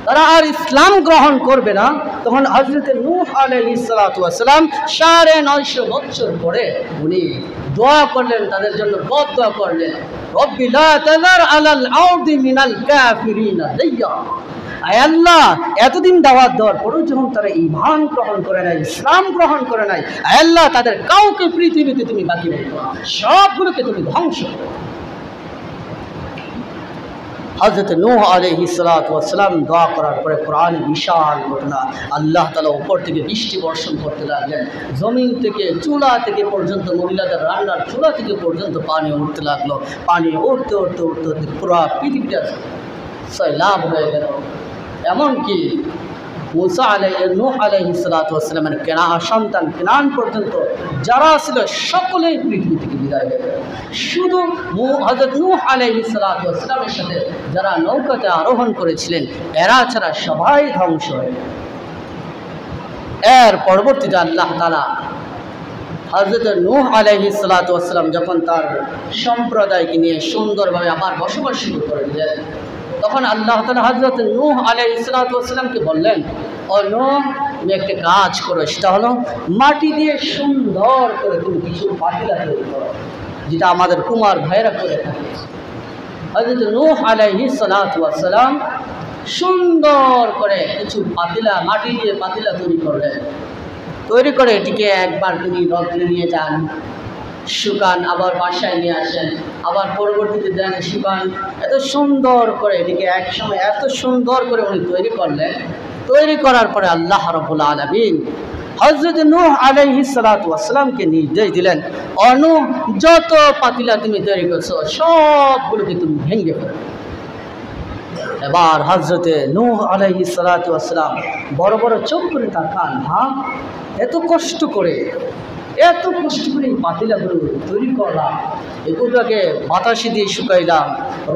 [SPEAKER 1] তারা আর ইসলাম গ্রহণ করবে না, তখন হযরত নূহ আলাইহিস সালাতু ওয়াস সালাম ৯৫০ বছর পরে উনি দোয়া করলেন, তাদের জন্য বদদোয়া করলেন, রব্বি লা তাযার আলাল আরদি মিনাল কাফিরিনা দাইয়্যারা। আয় আল্লাহ, এতদিন দাওয়াত দেওয়ার পরেও যখন তারা ঈমান গ্রহণ করে নাই, ইসলাম গ্রহণ করে নাই, আয় আল্লাহ, তাদের কাউকে পৃথিবীতে তুমি বাকি রেখো না, সবগুলোকে তুমি ধ্বংস করো। হযরত নূহ আলাইহিস সালাতু ওয়াস সালাম দোয়া করার পরে কোরআনে বিশাল ঘটনা, আল্লাহ তাআলা উপর থেকে বৃষ্টি বর্ষণ করতে লাগলেন, জমিন থেকে চুলা থেকে পর্যন্ত, মহিলাদের রান্নার চুলা থেকে পর্যন্ত পানি উঠতে লাগলো। পানি উঠতে উঠতে উঠতে উঠতে পুরো পৃথিবীটা সয়লাব হয়ে গেল। এমনকি নূহ আলাইহিস সালাতু ওয়াস সালামের সন্তান কেনান পর্যন্ত যারা ছিল সকলেই পৃথিবী থেকে বিদায় হয়ে গেল। শুধু হযরত নূহ আলাইহিস সালাতু ওয়াস সালামের সাথে যারা নৌকাতে আরোহণ করেছিলেন, এরা ছাড়া সবাই ধ্বংস হয়ে গেল। এর পরবর্তীতে আল্লাহ তাআলা হযরত নূহ আলাইহিস সালাতু ওয়াস সালাম যখন তার সম্প্রদায়কে নিয়ে সুন্দরভাবে আবার বসবাস শুরু করে দিলেন, তখন আল্লাহ তাআলা হযরত নূহ আলাইহিস সালাতু ওয়াস সালামকে বললেন, ও নূহ, তুমি একটা কাজ করো, সেটা হলো মাটি দিয়ে সুন্দর করে তুমি কিছু পাতিলা তৈরি করো, যেটা আমাদের কুমার ভাইরা করে থাকে। হযরত নূহ আলাইহিস সালাতু ওয়াস সালাম সুন্দর করে কিছু পাতিলা, মাটি দিয়ে পাতিলা তৈরি করলেন। তৈরি করে এটিকে একবার তিনি রোদ্রে নিয়ে যান, শুকান, আবার বাসায় নিয়ে আসেন, আবার পরবর্তীতে দেন শুকান। এত সুন্দর করে এটিকে একসময় এত সুন্দর করে উনি তৈরি করলেন। তৈরি করার পরে আল্লাহ রাব্বুল আলামিন হযরত নূহ আলাইহিস সালাতু ওয়াস সালামকে নির্দেশ দিলেন, ও নূহ, যত পাতিলা তুমি তৈরি করছো সবগুলোকে তুমি ভেঙে ফেলো। এবার হযরত নূহ আলাইহিস সালাতু ওয়াস সালাম বড় বড় চোখ করে তাকান, এত কষ্ট করে এই পাতিলাগুলো তৈরি করলাম, এগুলোকে বাতাসে দিয়ে শুকাইলাম,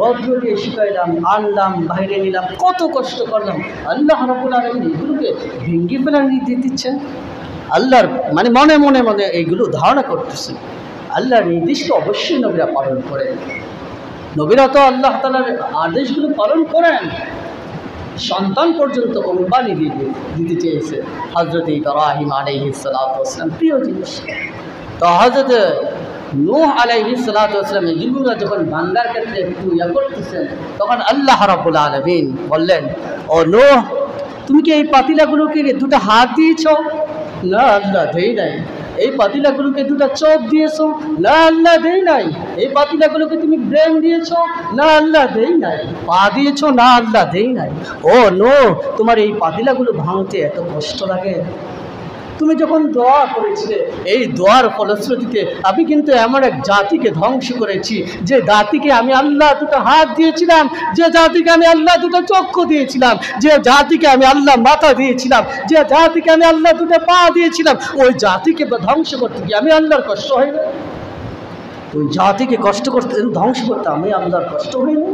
[SPEAKER 1] রৌদ্র দিয়ে শুকাইলাম, আনলাম, বাইরে নিলাম, কত কষ্ট করলাম, আল্লাহ রাব্বুল আলামিন এগুলোকে ভেঙে ফেলা দিচ্ছেন। আল্লাহর মনে মনে মনে এইগুলো ধারণা করতেছে, আল্লাহর নির্দিষ্ট অবশ্যই নবীরা পালন করেন। নবীরা তো আল্লাহ তাআলার আদেশগুলো পালন করেন, সন্তান পর্যন্ত কোরবানি দিতে চেয়েছে। হযরত ইব্রাহিম আলাইহিস সালাতু ওয়াস সালাম প্রিয় জিনিস। তো হযরত নূহ আলাইহিস সালাতু ওয়াস সালাম এগুলো যখন বান্দার ক্ষেত্রে একটু করতেছেন, তখন আল্লাহ রাব্বুল আলামিন বললেন, ও নূহ, তুমি কি এই পাতিলাগুলোকে দুটো হাত দিয়েছো? না আল্লাহ, দেই নাই। এই পাতিলাগুলোকে দুটো চোখ দিয়েছো? না আল্লাহ, দেই নাই। এই পাতিলাগুলোকে তুমি ব্রেন দিয়েছো? না আল্লাহ, দেই নাই। পা দিয়েছো? না আল্লাহ, দেই নাই। ও নূহ, তোমার এই পাতিলাগুলো ভাঙতে এত কষ্ট লাগে? তুমি যখন দোয়া করেছিলে, এই দোয়ার ফলশ্রুতিতে আমি কিন্তু এমন এক জাতিকে ধ্বংস করেছি, যে জাতিকে আমি আল্লাহ দুটো হাত দিয়েছিলাম, যে জাতিকে আমি আল্লাহ দুটো চক্ষু দিয়েছিলাম, যে জাতিকে আমি আল্লাহ মাথা দিয়েছিলাম, যে জাতিকে আমি আল্লাহ দুটো পা দিয়েছিলাম, ওই জাতিকে ধ্বংস করতে গিয়ে আমি আল্লাহর কষ্ট হয় না? ওই জাতিকে কষ্ট করতে, ধ্বংস করতে আমি আল্লাহর কষ্ট হই না?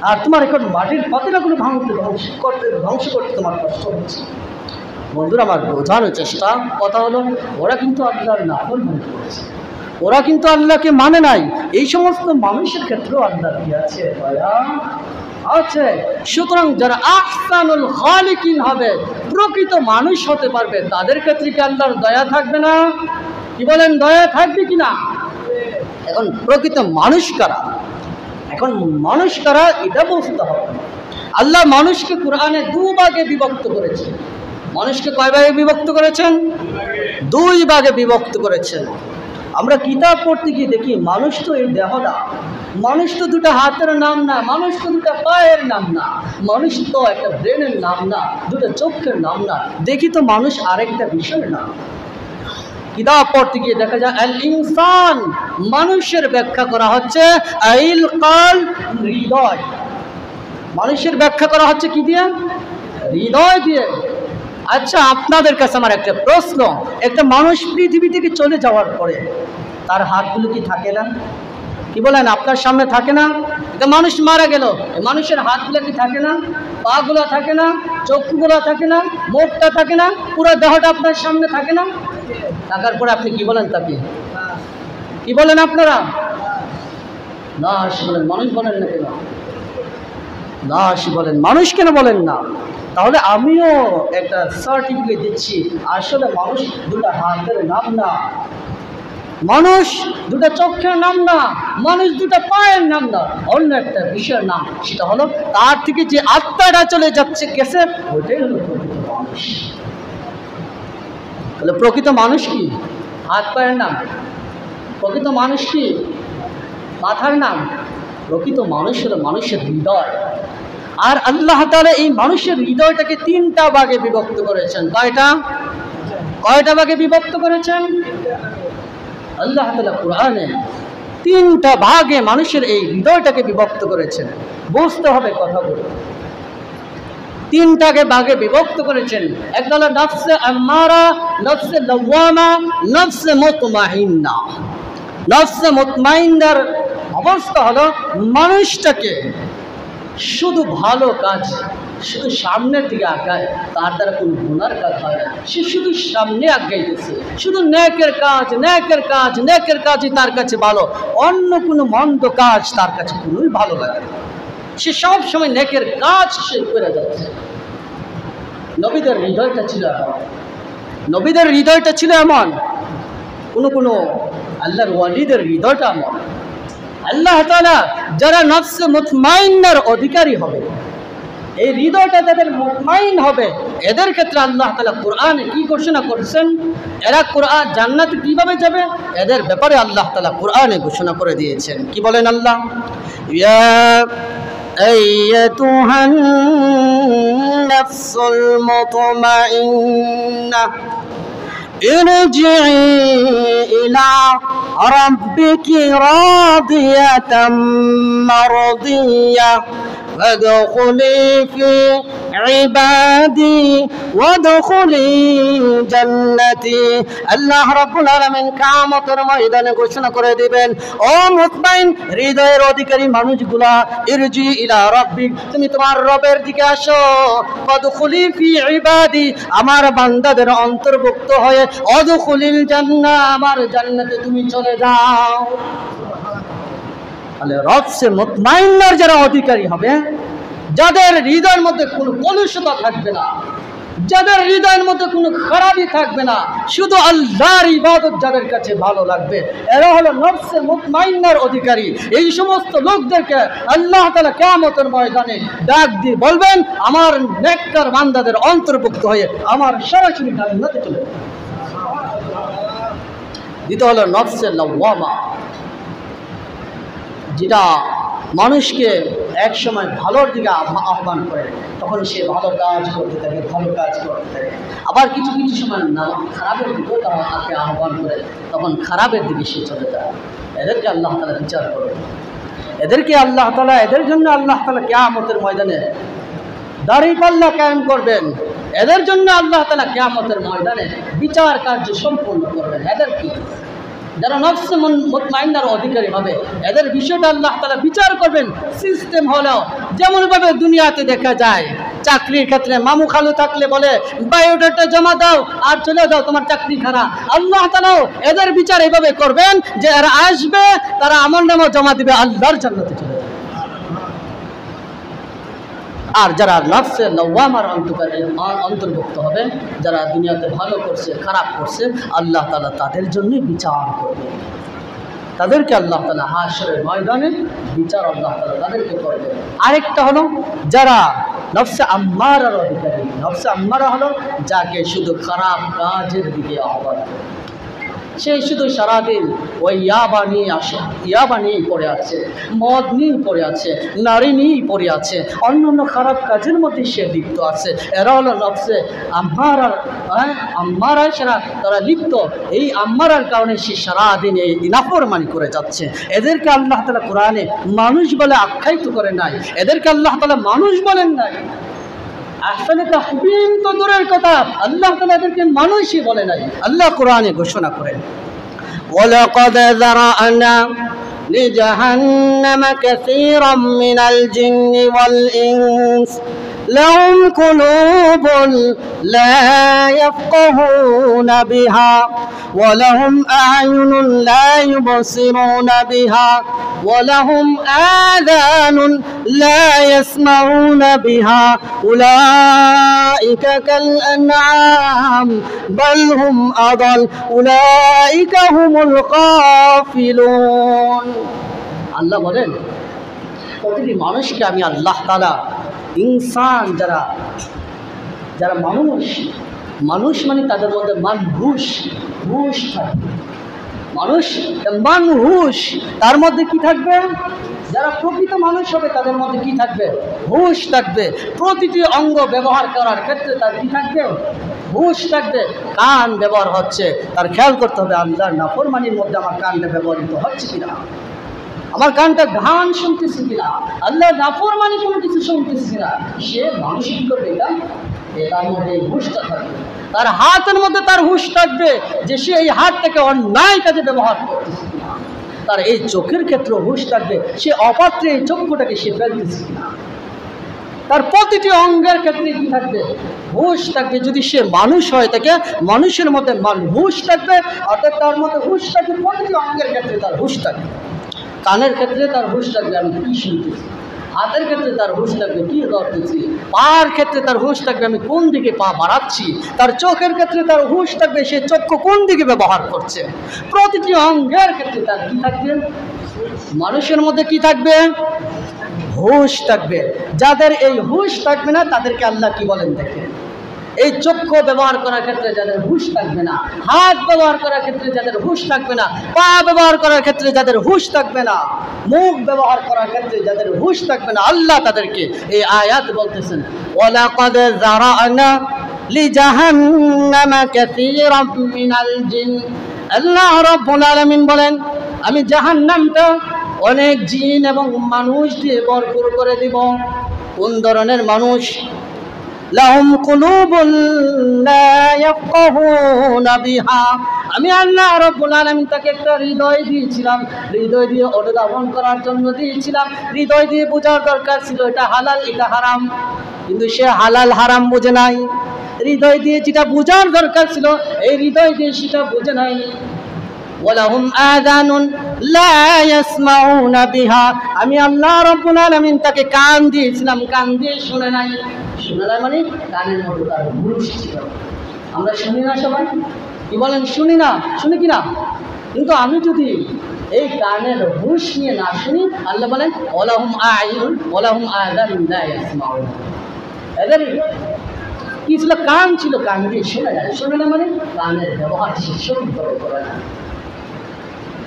[SPEAKER 1] আর তোমার এখন মাটির পাতিলাগুলো ভাঙতে, ধ্বংস করতে তোমার কষ্ট হচ্ছে। বন্ধুরা, আমার বোঝানোর চেষ্টা কথা হলো, ওরা কিন্তু আল্লাহর নাফরমানি করেছে, ওরা কিন্তু আল্লাহকে মানে নাই। এই সমস্ত মানুষের ক্ষেত্রেও আল্লাহ কি আছে? দয়া আছে। সুতরাং যারা আহসানুল খালিকিন হবে, প্রকৃত মানুষ হতে পারবে, তাদের ক্ষেত্রে কি আল্লাহর দয়া থাকবে না? কি বলেন, দয়া থাকবে কিনা? এখন প্রকৃত মানুষ কারা, এখন মানুষ কারা এটা বুঝতে হবে। আল্লাহ মানুষকে কোরআনে দুভাগে বিভক্ত করেছে। মানুষকে কয় ভাগে বিভক্ত করেছেন? দুই ভাগে বিভক্ত করেছেন। আমরা কিতাব পড়তে গিয়ে দেখি, মানুষ তো এই দেহ না, মানুষ তো দুটো হাতের নাম না, মানুষ তো দুটো পায়ের নাম না, মানুষ তো একটা ব্রেনের নাম না, দুটো চোখের নাম না, দেখি তো মানুষ আরেকটা বিষয়ের নাম। কিতাব পড়তে গিয়ে দেখা যায় আল ইনসান, মানুষের ব্যাখ্যা করা হচ্ছে আইল কাল, হৃদয়। মানুষের ব্যাখ্যা করা হচ্ছে কি দিয়ে? হৃদয় দিয়ে। আচ্ছা, আপনাদের কাছে আমার একটা প্রশ্ন, একটা মানুষ পৃথিবী থেকে চলে যাওয়ার পরে তার হাতগুলো কি থাকে না? কি বলেন, আপনার সামনে থাকে না? একটা মানুষ মারা গেল, মানুষের হাতগুলো কি থাকে না? পাগুলো থাকে না? চক্ষুগুলো থাকে না? মুখটা থাকে না? পুরো দেহটা আপনার সামনে থাকে না? থাকার পরে আপনি কি বলেন তাকে? কি বলেন আপনারা? লাশ বলেন, মানুষ বলেন না কেন? লাশ বলেন, মানুষ কেন বলেন না? তাহলে আমিও একটা সার্টিফিকেট দিচ্ছি, আসলে মানুষ দুটো হাতের নাম না, মানুষ দুটো চোখের নাম না, মানুষ দুটো পায়ের নাম না, অন্য একটা বিষয়ের নাম। সেটা হলো তার থেকে যে আত্মাটা চলে যাচ্ছে গেছে, ওইটাই হলো প্রকৃত মানুষ। তাহলে প্রকৃত মানুষ কি? হাত পায়ের নাম। প্রকৃত মানুষ কি? মাথার নাম। প্রকৃত মানুষ হলো মানুষের হৃদয়। আর আল্লাহ তাআলা এই মানুষের হৃদয়টাকে তিনটা ভাগে বিভক্ত করেছেন। কয়টা ভাগে বিভক্ত করেছেন? আল্লাহ তাআলা কোরআনে তিনটা ভাগে মানুষের এই হৃদয়টাকে বিভক্ত করেছেন। বুঝতে হবে কথাগুলো। তিনটাকে ভাগে বিভক্ত করেছেন। একটা হলো নফসে আম্মারা, নফসে লাওয়ামা, নফসে মুতমাইন্না। নফসে মুতমাইন্নার অবস্থা হলো মানুষটাকে শুধু ভালো কাজ, শুধু সামনের দিকে আগায়, তার দ্বারা কোনো গুনার কাজ হয় না। সে শুধু সামনে আগাইতেছে, শুধু নেকের কাজ, নেকের কাজ, নেকের কাজই তার কাছে ভালো, অন্য কোনো মন্দ কাজ তার কাছে কোনোই ভালো লাগে না। সে সব সময় নেকের কাজ সে করে যাচ্ছে। নবীদের হৃদয়টা ছিল এমন, নবীদের হৃদয়টা ছিল এমন, কোনো আল্লাহর ওয়ালিদের হৃদয়টা এমন। আল্লাহ তাআলা যারা নফসে মুতমাইন্নার অধিকারী হবে, এই হৃদয়টা যাদের মুতমাইন হবে, এদের ক্ষেত্রে আল্লাহ তাআলা কোরআনে কি ঘোষণা করেছেন? এরা কোরআন জান্নাতে কিভাবে যাবে, এদের ব্যাপারে আল্লাহ তাআলা কোরআনে ঘোষণা করে দিয়েছেন। কি বলেন আল্লাহ? ইয়া আইয়াতুহান নাফসুল মুতমাইন্নাহ ارجعي إلى ربك راضية مرضية فادخلي في عبادي وادخلي জান্নাতি। আল্লাহ রাব্বুল আলামিন কিয়ামতের ময়দানে ঘোষণা করে দিবেন, ও মুতমাইন হৃদয়ের অধিকারী মানুষগুলা, ইরজি ইলা রাব্বিক, তুমি তোমার রবের দিকে আসো, ওয়াদখুলি ফি ইবাদি, আমার বান্দাদের অন্তর্ভুক্ত হয়ে, ওয়াদখুলিল জান্নাহ, আমার জান্নাতে তুমি চলে যাও। তাহলে রবসে মুতমাইন্নার যারা অধিকারী হবে, যাদের হৃদয়ের মধ্যে কোনো কলুষতা থাকবে না, যাদের হৃদয়ের মধ্যে কোনো খারাপই থাকবে না, শুধু আল্লাহর ইবাদত যাদের কাছে ভালো লাগবে, এরা হলো নফসে মুতমাইন্নার অধিকারী। এই সমস্ত লোকদেরকে আল্লাহ তাআলা কিয়ামতের ময়দানে ডাক দিয়ে বলবেন, আমার নেককার বান্দাদের অন্তর্ভুক্ত হয়ে আমার সরাসরি জান্নাতে চলে যাবে। দ্বিতীয় হলো নফসে লাওয়ামা, যেটা মানুষকে এক সময় ভালোর দিকে আহ্বান করে, তখন সে ভালো কাজ করতে থাকে, ভালো কাজ করতে থাকে। আবার কিছু কিছু সময় খারাপের দিকেও তাকে আহ্বান করে, তখন খারাপের দিকে সে চলে যায়। এদেরকে আল্লাহ তাআলা বিচার করবেন। এদেরকে আল্লাহ তাআলা, এদের জন্য আল্লাহ তাআলা কিয়ামতের ময়দানে দাঁড়িপাল্লা কায়েম করবেন। এদের জন্য আল্লাহ তাআলা কিয়ামতের ময়দানে বিচার কার্য সম্পূর্ণ করবেন। এদের কি, যারা নফসে মুতমাইন্নার অধিকারী হবে, এদের বিষয়টা আল্লাহ তাআলা বিচার করবেন। সিস্টেম হলো যেমনভাবে দুনিয়াতে দেখা যায়, চাকরির ক্ষেত্রে মামু খালু থাকলে বলে বায়োডাটা জমা দাও আর চলে যাও, তোমার চাকরি খারাপ। আল্লাহ তাআলাও এদের বিচার এইভাবে করবেন যে এরা আসবে, তারা আমলনামা জমা দিবে, আল্লাহর জান্নাতে চলে যাবে। আর যারা নফসে লাওয়ামার অন্তর্ভুক্ত হবে, যারা দুনিয়াতে ভালো করছে খারাপ করছে, আল্লাহ তাআলা তাদের জন্যই বিচার করবে। তাদেরকে আল্লাহ তাআলা হাশরের ময়দানে বিচার আল্লাহ তাআলা তাদেরকে করবে। আরেকটা হলো যারা নফসে আম্মারার অধিকারী। নফসে আম্মারা হলো যাকে শুধু খারাপ কাজের দিকে আহ্বান করে, সে শুধু সারাদিন ওই ইয়াবা নিয়ে আসে, ইয়াবা নিয়েই পড়ে আছে, মদ নিয়েই পড়ে আছে, নারী নিয়েই পড়ে আছে, অন্য অন্য খারাপ কাজের মধ্যে সে লিপ্ত আছে। এরা হলো নফসে আম্মারার, আম্মারায় তারা লিপ্ত। এই আম্মারার কারণে সে সারাদিন এই নাফরমানি করে যাচ্ছে। এদেরকে আল্লাহ তাআলা কোরআনে মানুষ বলে আখ্যায়িত করে নাই, এদেরকে আল্লাহ তাআলা মানুষ বলেন নাই। আসলে তাহবিন তো দূরের কথা, আল্লাহ তাআলা এদেরকে মানুষই বলে নাই। আল্লাহ কোরআনে ঘোষণা করেন, ওয়ালাকাদ যারা'না লিজাহান্নামা কাসীরাম মিনাল জিন্নি ওয়াল ইনস লাহুম কুলুবুন লা ইয়াফকাহুনা বিহা ওয়া লাহুম আ'য়ুনুন লা ইউবসিরুনা বিহা ওয়া লাহুম আযানুন লা ইয়াসমাউনা বিহা উলাইকা কাল আন'আম বাল হুম আদাল উলাইকা হুমুল গাফিলুন। আল্লাহ বলেন, প্রতিটি মানুষকে আমি আল্লাহ তাআলা, ইনসান যারা যারা মানুষ মানে তাদের মধ্যে হুশ থাকবে। মানুষ হুশ, তার মধ্যে কি থাকবে? যারা প্রকৃত মানুষ হবে তাদের মধ্যে কি থাকবে? হুশ থাকবে। প্রতিটি অঙ্গ ব্যবহার করার ক্ষেত্রে তার কি থাকবে? হুশ থাকবে। কান ব্যবহার হচ্ছে, তার খেয়াল করতে হবে আল্লাহর নাফরমানির মধ্যে আমার কানটা ব্যবহৃত হচ্ছে কিনা, আমার কানটা গান শুনতেছি কিনা, আল্লাহর নাফরমানি কোনো কিছু শুনতেছি কিনা। সে মানুষ কি করবে? তার মধ্যে হুশটা থাকবে। তার হাতের মধ্যে তার হুশ থাকবে যে সে এই হাতটাকে অন্যায় কাজে ব্যবহার করতেছে কিনা। তার এই চোখের ক্ষেত্রে হুশ থাকবে, সে অপাত্রে এই চক্ষুটাকে সে ফেলতেছে কিনা। তার প্রতিটি অঙ্গের ক্ষেত্রে কি থাকবে? হুশ থাকবে। যদি সে মানুষ হয় থাকে, মানুষের মধ্যে হুশ থাকবে, অর্থাৎ তার মধ্যে হুশ থাকবে। প্রতিটি অঙ্গের ক্ষেত্রে তার হুশ থাকবে। কানের ক্ষেত্রে তার হুশ থাকবে, আমি কি শুনতেছি। হাতের ক্ষেত্রে তার হুশ থাকবে, কি করতেছি। পায়ের ক্ষেত্রে তার হুশ থাকবে, আমি কোন দিকে পা বাড়াচ্ছি। তার চোখের ক্ষেত্রে তার হুশ থাকবে, সে চক্ষু কোন দিকে ব্যবহার করছে। প্রতিটি অঙ্গের ক্ষেত্রে তার কি থাকবে? মানুষের মধ্যে কি থাকবে? হুশ থাকবে। যাদের এই হুশ থাকবে না তাদেরকে আল্লাহ কি বলেন দেখেন, এই চক্ষু ব্যবহার করার ক্ষেত্রে যাদের হুশ থাকবে না, হাত ব্যবহার করার ক্ষেত্রে যাদের হুশ থাকবে না, পা ব্যবহার করার ক্ষেত্রে যাদের হুশ থাকবে না, মুখ ব্যবহার করার ক্ষেত্রে যাদের হুশ থাকবে না, আল্লাহ তাদেরকে এই আয়াত বলতেছেন, ওয়ালাকাদ যারা'না লিজাহান্নামা কাসীরাম মিনাল জিন। আল্লাহ রাব্বুল আলামিন বলেন, আমি জাহান্নামটা অনেক জিন এবং মানুষ দিয়ে ভরপুর করে দিব। কোন ধরনের মানুষ? লাহুম কুলুবুন লা ইয়াফকাহুনা বিহা। আমি আল্লাহ রাব্বুল আলামিন তাকে একটা হৃদয় দিয়েছিলাম, হৃদয় দিয়ে অনুধাবন করার জন্য দিয়েছিলাম। হৃদয় দিয়ে বোঝার দরকার ছিল এটা হালাল এটা হারাম, কিন্তু সে হালাল হারাম বোঝে নাই। হৃদয় দিয়ে যেটা বোঝার দরকার ছিল এই হৃদয় দিয়ে সেটা বোঝে নাই। ওয়ালাহুম আযানুন লা ইয়াসমাউনা বিহা, আমি আল্লাহ রাব্বুল আলামিন তাকে কান দিয়েছিলাম, কান দিয়ে শুনে নাই। শুনে নাই মানে কানের মধ্যে তার হুঁশ ছিল। আমরা শুনি না সবাই, কি বলেন? শুনি না, শুনি কি না? কিন্তু আমি যদি এই কানের হুঁশ নিয়ে না শুনি, আল্লাহ বলেন ওয়ালাহুম আ'ইনুন ওয়ালাহুম আযানুন লা ইয়াসমাউনা। এদের কি ছিল? কান ছিল, কান দিয়ে শোনা যায়। শোনে না মানে কানের ব্যবহার সে সঠিকভাবে করে না।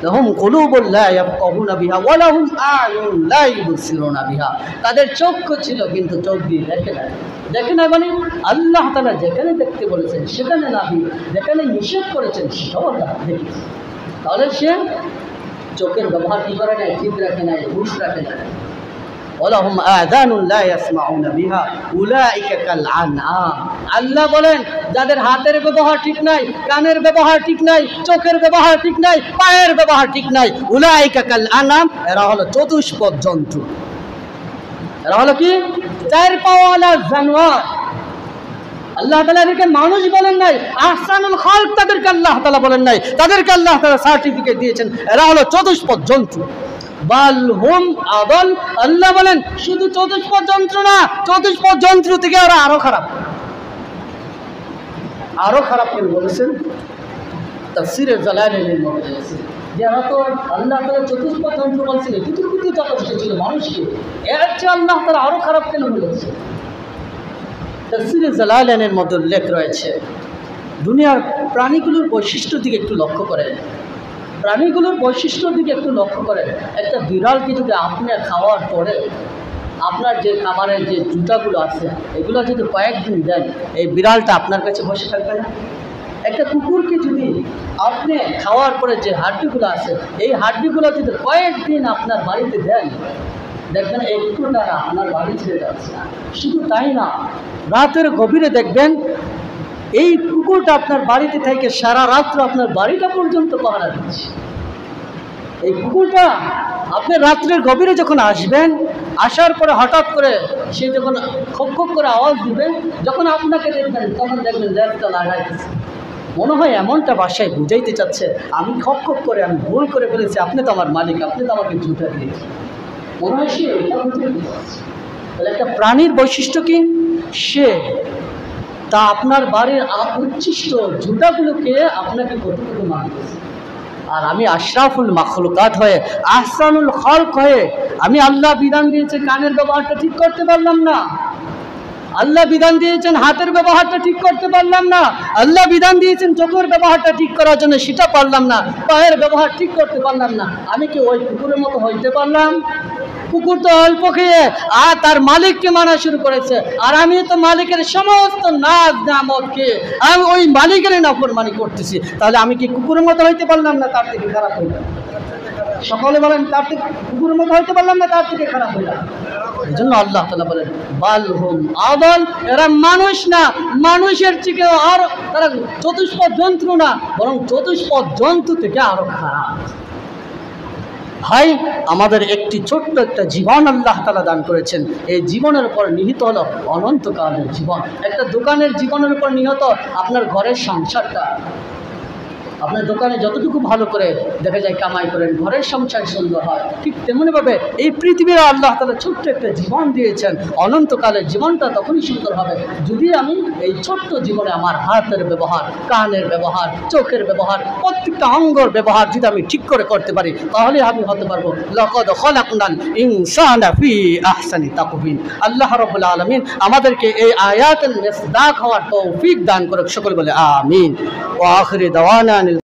[SPEAKER 1] লাহুম কুলুবুন লা ইয়াফকাহুনা বিহা ওয়া লাহুম আ'ইনুন লা ইবসিরুনা বিহা, তাদের চক্ষু ছিল কিন্তু চোখ দিয়ে দেখে না। দেখে না মানে আল্লাহ তাআলা যেখানে দেখতে বলেছেন সেখানে না দিয়ে, যেখানে নিষেধ করেছেন সেটাও আল্লাহ দেখেছে। তাহলে সে চোখের ব্যবহার কি করে নাই? ঠিক রাখে নাই, হুঁশ রাখে নাই। ওয়ালাহুম আযানুন লা ইয়াসমাউনা বিহা উলাইকা কাল আনআম, আল্লাহ বলেন যাদের হাতের ব্যবহার ঠিক নাই, কানের ব্যবহার ঠিক নাই, চোখের ব্যবহার ঠিক নাই, পায়ের ব্যবহার ঠিক নাই, উলাইকা কাল আনআম, এরা হলো চতুষ্পদ জন্তু। এরা হলো কি? চার পাওয়ালা জানোয়ার। আল্লাহ তাআলা এদেরকে মানুষ বলেন নাই, আহসানুল খালক তাদেরকে আল্লাহ তাআলা বলেন নাই, তাদেরকে আল্লাহ তাআলা সার্টিফিকেট দিয়েছেন এরা হলো চতুষ্পদ জন্তু। বাল হুম আদল, আল্লাহ বলেন শুধু চতুষ্পদ যন্ত্র না, চতুষ্পদ যন্ত্র থেকে ওরা আরো খারাপ। আরো খারাপ কেন বলেছেন? তাফসীরে জালালাইনের মধ্যে আছে যে এরা তো আল্লাহ তাআলা চতুষ্পদ যন্ত্র বলছেন, কিন্তু যথেষ্ট ছিল মানুষকে, এর চেয়ে আল্লাহ তাআলা আরো খারাপ কেন বলেছে? তাফসীরে জালালাইনের মধ্যে উল্লেখ রয়েছে, দুনিয়ার প্রাণীগুলোর বৈশিষ্ট্যের দিকে একটু লক্ষ্য করেন, প্রাণীগুলোর বৈশিষ্ট্যের দিকে একটু লক্ষ্য করেন। একটা বিড়ালকে যদি আপনি খাওয়ার পরে আপনার যে খাবারের যে জুতাগুলো আছে এগুলো যদি কয়েকদিন দেন, এই বিড়ালটা আপনার কাছে বসে থাকবে না? একটা কুকুরকে যদি আপনি খাওয়ার পরে যে হাড্ডিগুলো আছে এই হাড্ডিগুলো যদি কয়েকদিন আপনার বাড়িতে দেন, দেখবেন এই কুকুরটা আপনার বাড়ি ছেড়ে যাচ্ছে না। শুধু তাই না, রাতের গভীরে দেখবেন এই কুকুরটা আপনার বাড়িতে থেকে সারা রাত্র আপনার বাড়িটা পর্যন্ত পাহারা দিচ্ছে। এই কুকুরটা আপনি রাত্রের গভীরে যখন আসবেন, আসার পরে হঠাৎ করে সে যখন খপ খপ করে আওয়াজ দিবেন, যখন আপনাকে দেখবেন তখন দেখবেন ল্যাপটা লাগাইতেছে। মনে হয় এমনটা ভাষায় বুঝাইতে চাচ্ছে আমি খপ খপ করে, আমি ভুল করে ফেলেছি, আপনি তো আমার মালিক, আপনি তো আমাকে জুতা দিয়েছেন। মনে হয় সে এটা বুঝাইতে চাচ্ছে। তাহলে একটা প্রাণীর বৈশিষ্ট্য কি? সে তা আপনার বাড়ির উচ্ছিষ্ট জুতাগুলোকে আপনাকে কতটুকু মানতেছে। আর আমি আশরাফুল মাখলুকাত হয়ে, আহসানুল খালক হয়ে আমি আল্লাহ বিধান দিয়েছে কানের ব্যবহারটা ঠিক করতে পারলাম না, আল্লাহ বিধান দিয়েছেন হাতের ব্যবহারটা ঠিক করতে পারলাম না, আল্লাহ বিধান দিয়েছেন চোখের ব্যবহারটা ঠিক করার জন্য সেটা পারলাম না, পায়ের ব্যবহার ঠিক করতে পারলাম না। আমি কি ওই কুকুরের মতো হইতে পারলাম? কুকুর তো অল্প খেয়ে আর তার মালিককে মানা শুরু করেছে, আর আমি তো মালিকের সমস্ত নাজ নামত খেয়ে আমি ওই মালিকের নাফরমানি করতেছি। তাহলে আমি কি কুকুরের মতো হইতে পারলাম না? তার থেকে খারাপ হইলাম। সকলে বলেন তার থেকে কুকুরের মতো হইতে পারলাম না, তার থেকে খারাপ হইলাম। এই জন্য আল্লাহ তাআলা বলেন বাল হুম আদল, এরা মানুষ না, মানুষের থেকেও আর তারা চতুষ্পদ জন্তু না, বরং চতুষ্পদ জন্তু থেকে আরো খারাপ। ভাই, আমাদের একটি ছোট্ট একটা জীবন আল্লাহ তাআলা দান করেছেন, এই জীবনের উপর নিহিত হলো অনন্তকালের জীবন। একটা দোকানের জীবনের উপর নিহত আপনার ঘরের সংসারটা। আপনার দোকানে যতটুকু ভালো করে দেখা যায় কামাই করেন, ঘরের সংসার সুন্দর হয়, ঠিক তেমনিভাবে এই পৃথিবীর আল্লাহ তাআলা ছোট্ট একটা জীবন দিয়েছেন, অনন্তকালের জীবনটা তখনই সুন্দর হবে যদি আমি এই ছোট্ট জীবনে আমার হাতের ব্যবহার, কানের ব্যবহার, চোখের ব্যবহার, প্রত্যেকটা অঙ্গর ব্যবহার যদি আমি ঠিক করে করতে পারি, তাহলে আমি হতে পারবো লাকাদ খালাকনাল ইনসানা ফি আহসানি তাকওয়িম। আল্লাহ রাব্বুল আলামিন আমাদেরকে এই আয়াতের মিসদাক হওয়ার তৌফিক দান করুক। সকলে বলে আমিন। ওয়া আখিরি দাওয়ানা